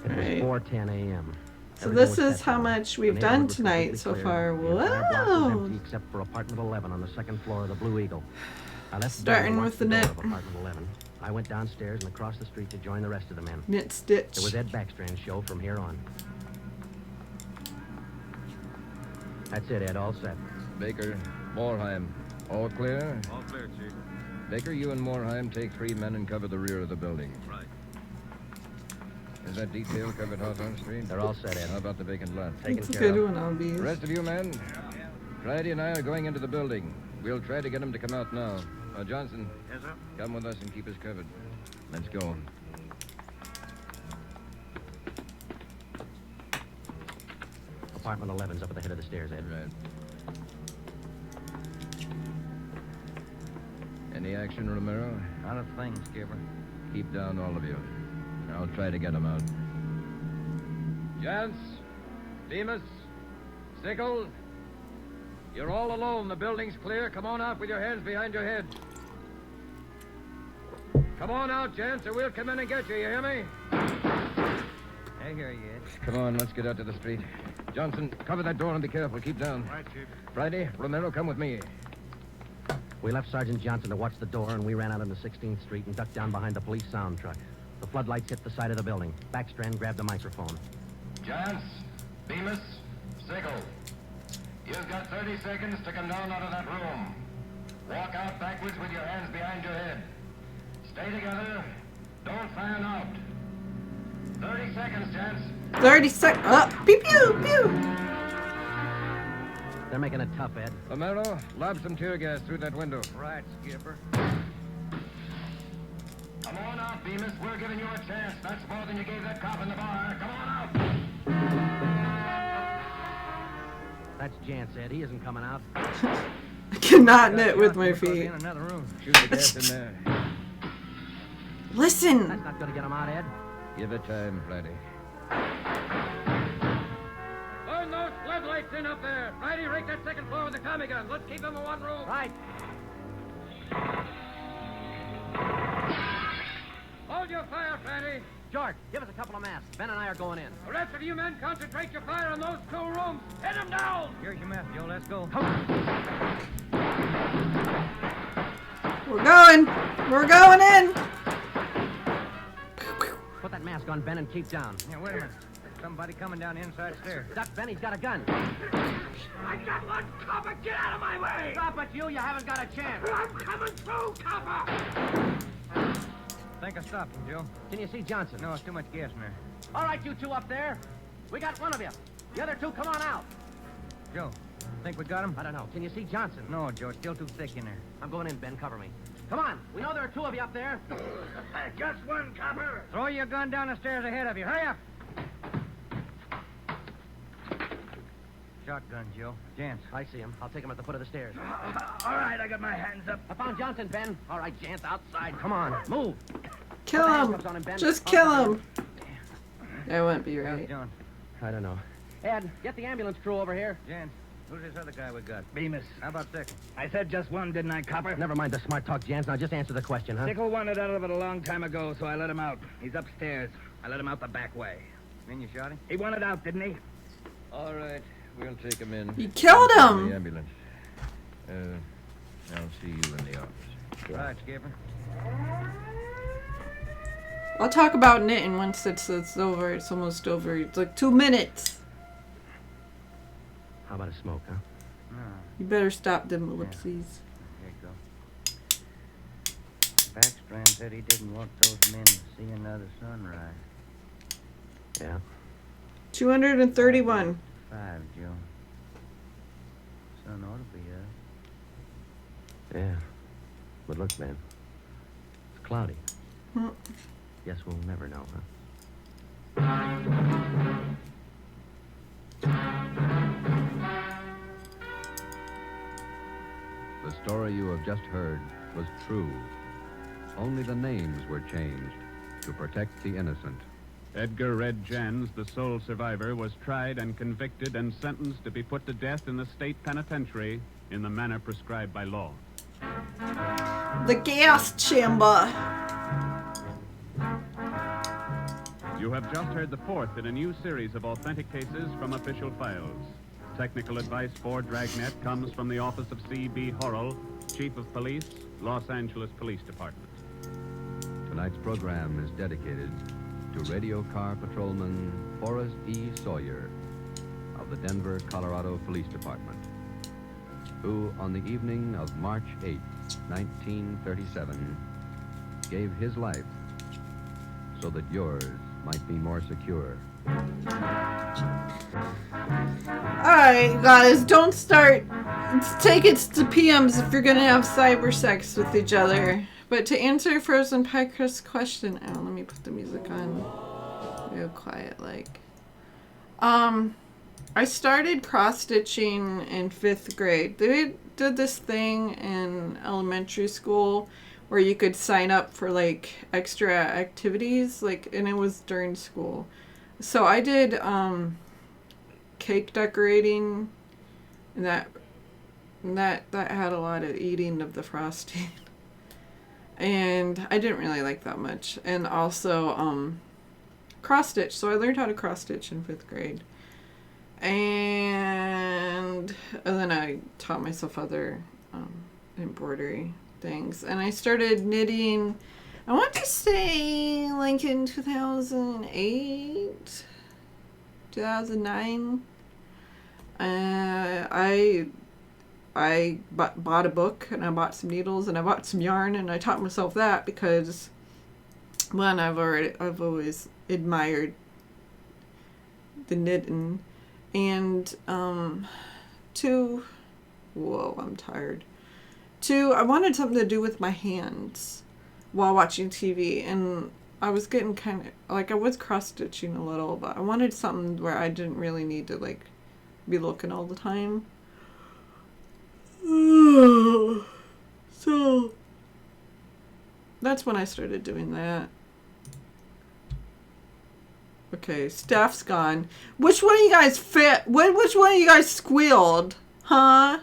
It Alright. was 4:10 a.m. So Everything this was is set how now. much The we've neighborhood done was tonight completely so cleared. far. The entire block was Whoa! empty except for apartment 11 on the second floor of the Blue Eagle. I left Starting Ben to with watch the door knit. of apartment 11. I went downstairs and across the street to join the rest of the men. Knit stitch. It was Ed Backstrand's show from here on. That's it, Ed. All set. Baker, Moorheim, all clear? All clear, Chief. Baker, you and Moorheim take 3 men and cover the rear of the building. Right. Is that detail covered Hawthorne Street? They're all set, Ed. How about the vacant lot? Taken It's a care good of. one, I'll be. The rest of you men, Friday and I are going into the building. We'll try to get him to come out now. Johnson, Yes, sir? come with us and keep us covered. Let's go. Apartment 11's up at the head of the stairs, Ed. Right. Any action, Romero? Not a thing, Skipper. Keep down, all of you. I'll try to get him out. Gents, Demas, Stickle, you're all alone. The building's clear. Come on out with your hands behind your head. Come on out, gents, or we'll come in and get you. You hear me? I hear you, Ed. Come on, let's get out to the street. Johnson, cover that door and be careful. Keep down. Right, Chief. Friday, Romero, come with me. We left Sergeant Johnson to watch the door, and we ran out into 16th Street and ducked down behind the police sound truck. The floodlights hit the side of the building. Backstrand grabbed the microphone. Gents, Bemis, Sickle. You've got 30 seconds to come down out of that room. Walk out backwards with your hands behind your head. Stay together. Don't fan out. 30 seconds, gents. 30 seconds. Pew pew pew. They're making it tough, Ed. Romero, lob some tear gas through that window. Right, Skipper. Come on out, Bemis. We're giving you a chance. That's more than you gave that cop in the bar. Come on out. That's Jance, Ed. He isn't coming out. I cannot knit with my feet. In another room. Shoot the gas in there. Listen. That's not going to get him out, Ed. Give it time, Friday. lights in up there. Righty, rake that second floor with the Tommy gun. Let's keep them in one room. Right. Hold your fire, Fatty. George, give us a couple of masks. Ben and I are going in. The rest of you men concentrate your fire on those 2 rooms. Hit them down. Here's your mess, Joe. Let's go. We're going. We're going in. Put that mask on, Ben, and keep down. Yeah, wait a minute. Somebody coming down the inside stairs. Duck, Ben, he's got a gun. I got one, copper. Get out of my way. Stop it, you. You haven't got a chance. I'm coming through, copper. Think I stopped him, Joe. Can you see Johnson? No, it's too much gas in there. All right, you two up there. We got one of you. The other two, come on out. Joe, think we got him? I don't know. Can you see Johnson? No, Joe. It's still too thick in there. I'm going in, Ben. Cover me. Come on. We know there are 2 of you up there. Just one, copper. Throw your gun down the stairs ahead of you. Hurry up. Shotgun, Joe. Jance. I see him. I'll take him at the foot of the stairs. All right, I got my hands up. I found Johnson, Ben. All right, Jance, outside. Come on. Move. Kill him. Just kill him. That wouldn't be right. John. I don't know. Ed, get the ambulance crew over here. Jance, who's this other guy we got? Bemis. How about second? I said just one, didn't I, copper? Never mind the smart talk, Jance. Now just answer the question, huh? Sickle wanted out of it a long time ago, so I let him out. He's upstairs. I let him out the back way. Mean you shot him? He wanted out, didn't he? All right, we'll take him in. You killed him. The ambulance. I'll see you in the office. Right, Skipper. I'll talk about knitting once it's over. It's almost over. It's like 2 minutes. How about a smoke, huh? No. You better stop them ellipses. There you go. Backstrand said he didn't want those men to see another sunrise. Yeah. 231. 5, Joe. Sun ought to be up. Yeah. But look, Ben. It's cloudy. Guess we'll never know, huh? The story you have just heard was true. Only the names were changed to protect the innocent. Edgar Red Jans, the sole survivor, was tried and convicted and sentenced to be put to death in the state penitentiary in the manner prescribed by law. The gas chamber. You have just heard the 4th in a new series of authentic cases from official files. Technical advice for Dragnet comes from the office of C.B. Horrell, Chief of Police, Los Angeles Police Department. Tonight's program is dedicated to radio car patrolman Forrest E. Sawyer of the Denver, Colorado Police Department, who on the evening of March 8, 1937, gave his life so that yours might be more secure. Alright, guys, don't start. Take it to PMs if you're gonna have cyber sex with each other. But to answer Frozen Pie Crust question, let me put the music on real quiet, like. I started cross-stitching in 5th grade. They did this thing in elementary school where you could sign up for like extra activities, like, and it was during school. So I did cake decorating, and that had a lot of eating of the frosting. And I didn't really like that much. And also cross stitch. So I learned how to cross stitch in 5th grade. And then I taught myself other embroidery things. And I started knitting, I want to say like in 2008, 2009. I bought a book, and I bought some needles, and I bought some yarn, and I taught myself that because, one, I've always admired the knitting, and 2, whoa, I'm tired. 2, I wanted something to do with my hands while watching TV, and I was getting kind of, like, I was cross-stitching a little, but I wanted something where I didn't really need to, like, be looking all the time. So, that's when I started doing that. Okay, staff's gone. Which one of you guys fit? Which one of you guys squealed? Huh?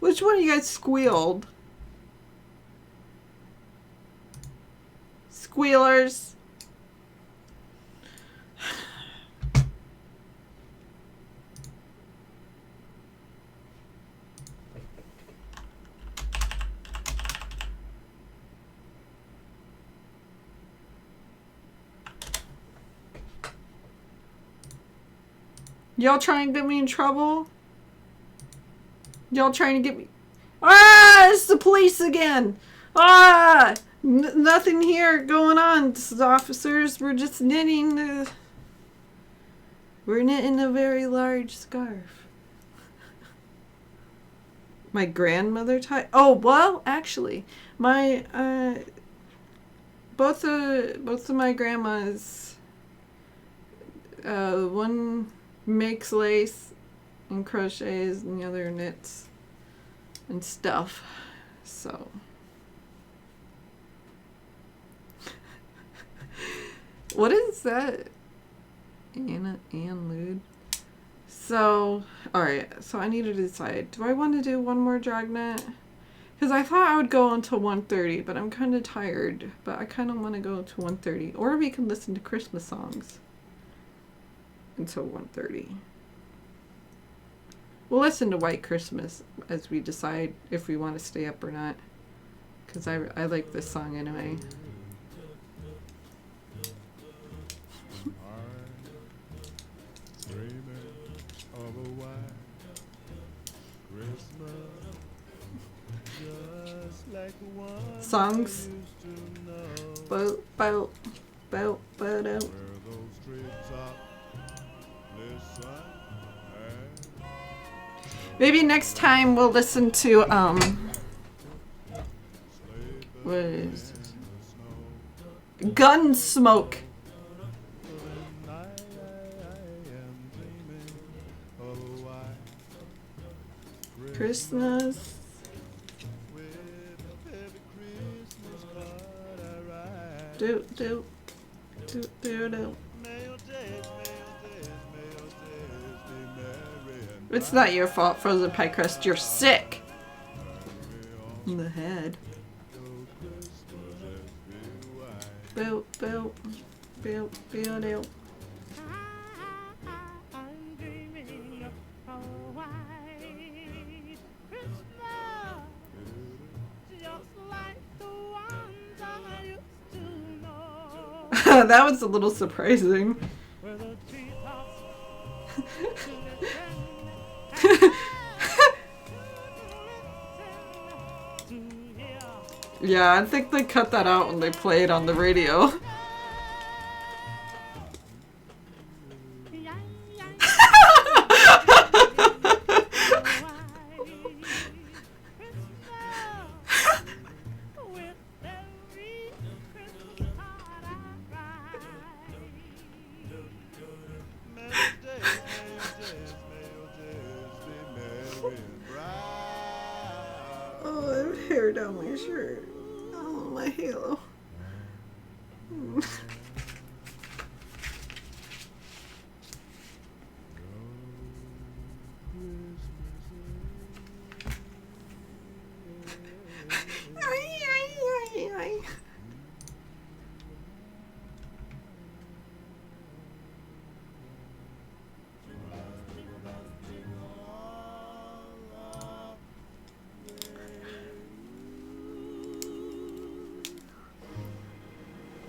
Which one of you guys squealed? Squealers. Y'all trying to get me in trouble? Y'all trying to get me... Ah! It's the police again! Ah! Nothing here going on, officers. We're just knitting We're knitting a very large scarf. My grandmother tied... Oh, well, actually, my, both of my grandmas, one makes lace and crochets and the other knits and stuff, so... What is that? Ann Lude. So, alright, so I need to decide. Do I want to do one more Dragnet? Because I thought I would go until 1:30, but I'm kind of tired. But I kind of want to go to 1:30. Or we can listen to Christmas songs until 1:30. We'll listen to White Christmas as we decide if we want to stay up or not. Because I like this song anyway. Songs. Boat, boat, boat, boat, out. Maybe next time we'll listen to what is it? Gunsmoke. Christmas. Do. It's not your fault, Frozen Pie Crust. You're sick in the head. Boo, boo, boo, boo, boo. That was a little surprising. Yeah, I think they cut that out when they play it on the radio. Oh, I have hair down my shirt. Oh, my halo.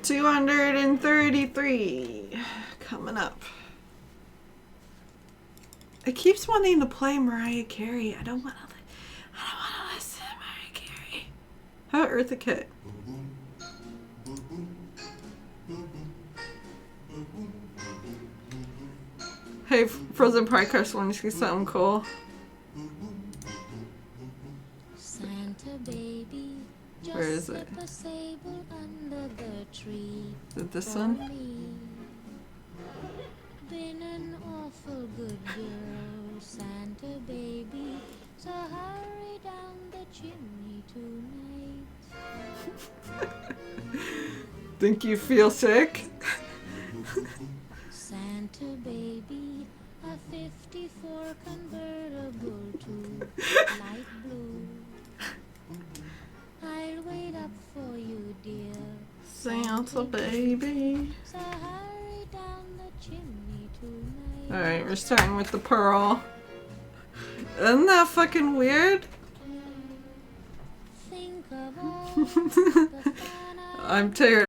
$233 coming up. It keeps wanting to play Mariah Carey. I don't want to listen to Mariah Carey. How about Eartha Kitt? Hey, Frozen Pie Crust, want to see something cool? Santa baby, where is it? Is it this one? Been an awful good girl, Santa baby, so hurry down the chimney tonight. Think you feel sick? your convertible to light blue. I'll wait up for you, dear Santa baby. So hurry down the chimney tonight. Alright, we're starting with the pearl. Isn't that fucking weird? Think of all the fun I'm tired.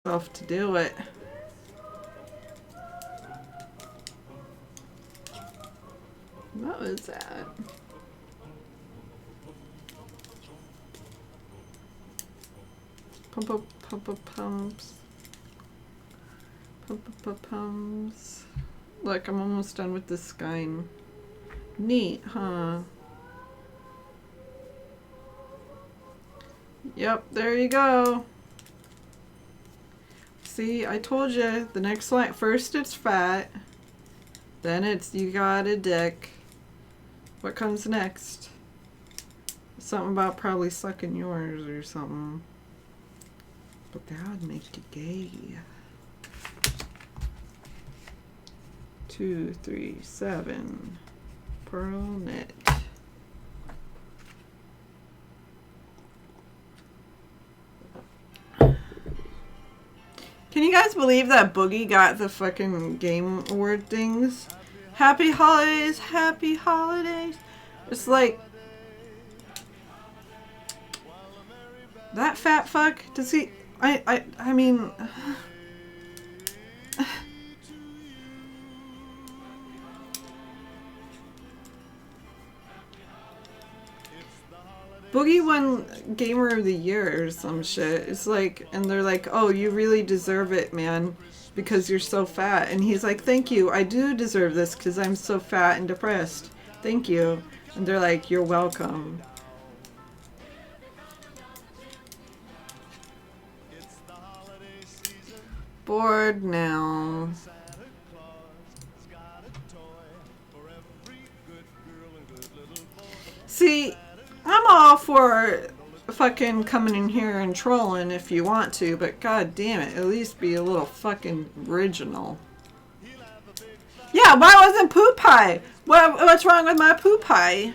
Self to do it. What was that? Pumps. Pumps. Look, I'm almost done with this skein. Neat, huh? Yep, there you go. See, I told you, the next line, first it's fat, then it's you got a dick. What comes next? Something about probably sucking yours or something. But that would make you gay. 2, 3, 7. Pearl knit. Can you guys believe that Boogie got the fucking Game Award things? Happy holidays, happy holidays. It's like, that fat fuck, does he, I mean, Boogie won Gamer of the Year or some shit. It's like, and they're like, oh, you really deserve it, man, because you're so fat. And he's like, thank you, I do deserve this because I'm so fat and depressed. Thank you. And they're like, you're welcome. Bored now. See, I'm all for fucking coming in here and trolling if you want to, but god damn it, at least be a little fucking original. Yeah, why wasn't Poo Pie? What's wrong with my Poo Pie?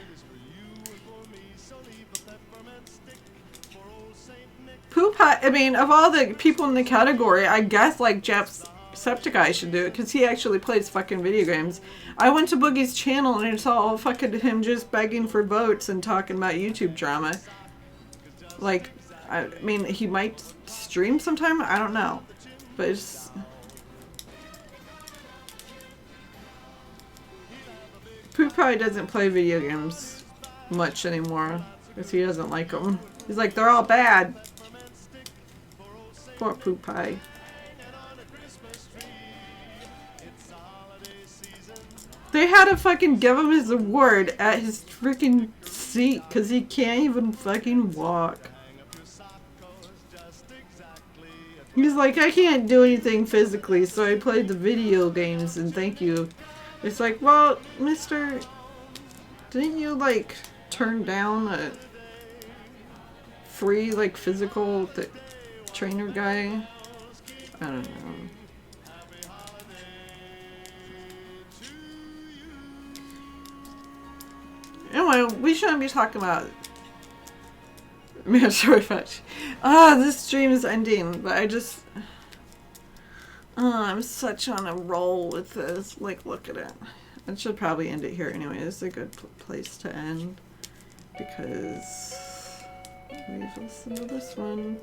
Poo Pie, I mean, of all the people in the category, I guess like Jacksepticeye should do it because he actually plays fucking video games. I went to Boogie's channel and it's all fucking him just begging for votes and talking about YouTube drama. Like, I mean, he might stream sometime, I don't know. But it's... Poo Pie doesn't play video games much anymore because he doesn't like them. He's like, they're all bad. Poor Poo Pie. They had to fucking give him his award at his freaking seat because he can't even fucking walk. He's like, I can't do anything physically, so I played the video games and thank you. It's like, well, mister, didn't you, like, turn down a free, like, physical trainer guy? I don't know. Anyway, we shouldn't be talking about mandatory fetch. This stream is ending, but I just... I'm such on a roll with this. Like, look at it. I should probably end it here anyway. It's a good place to end. Because we've listened to this one.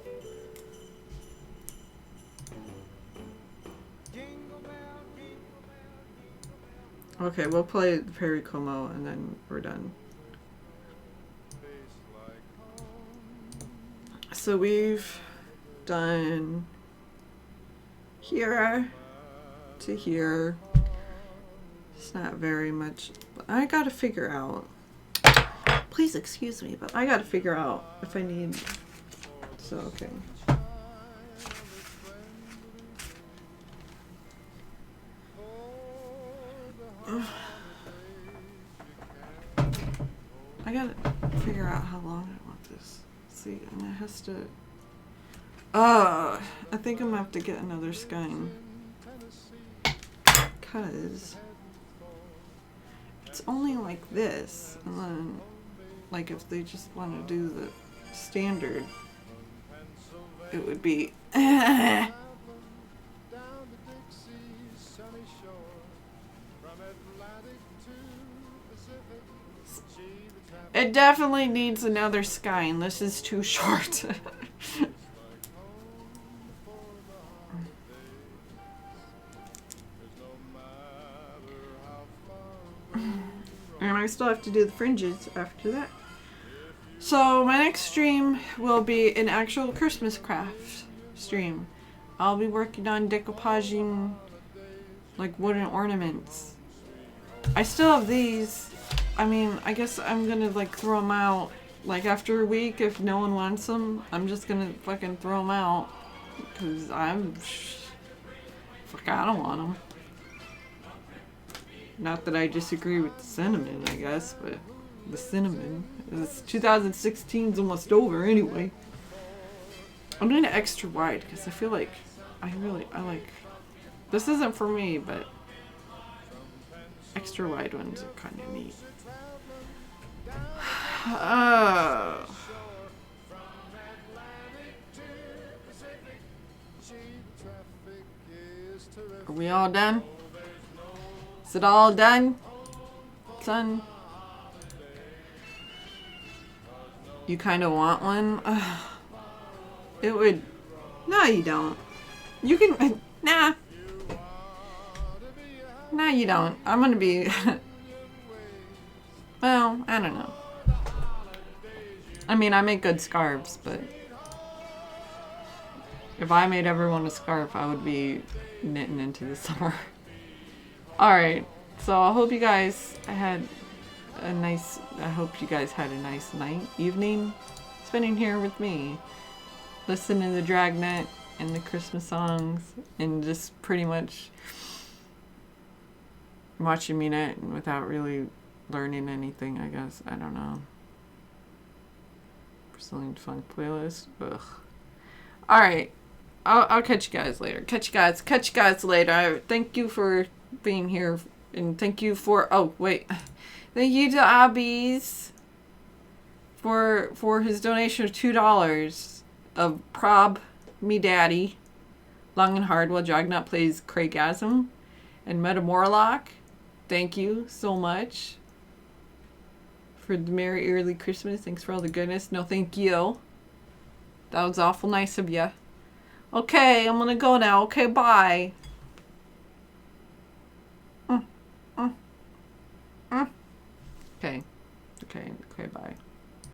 Okay, we'll play Perry Como and then we're done. So we've done here to here. It's not very much, but I gotta figure out. Please excuse me, but I gotta figure out if I need. So, okay. I gotta figure out how long I want this. See, and it has to. I think I'm gonna have to get another skein. Because it's only like this. And then, like, if they just want to do the standard, it would be. It definitely needs another skein. This is too short. I still have to do the fringes after that. So my next stream will be an actual Christmas craft stream. I'll be working on decoupaging like wooden ornaments. I still have these. I mean, I guess I'm gonna like throw them out like after a week if no one wants them. I'm just gonna fucking throw them out because I don't want them. Not that I disagree with the cinnamon, I guess, but the cinnamon. This 2016's almost over anyway. I'm doing it extra wide because I feel like I like. This isn't for me, but extra wide ones are kind of neat. Are we all done? Is it all done, son? You kind of want one? It would... No, you don't. You can... Nah. No, you don't. I'm gonna be... Well, I don't know. I mean, I make good scarves, but... If I made everyone a scarf, I would be knitting into the summer. Alright, so I hope you guys had a nice... I hope you guys had a nice night, evening, spending here with me. Listening to the Dragnet and the Christmas songs, and just pretty much watching me knit without really learning anything, I guess. I don't know. Brazilian funk playlist. Ugh. Alright. I'll catch you guys later. Catch you guys later. Thank you for being here, and thank you for... Oh, wait. Thank you to Abby's for his donation of $2 of Prob Me Daddy, Long and Hard while Dragnet plays Craigasm, and Metamorlock. Thank you so much for the Merry Early Christmas. Thanks for all the goodness. No, thank you. That was awful nice of you. Okay, I'm gonna go now. Okay, bye. Okay, bye.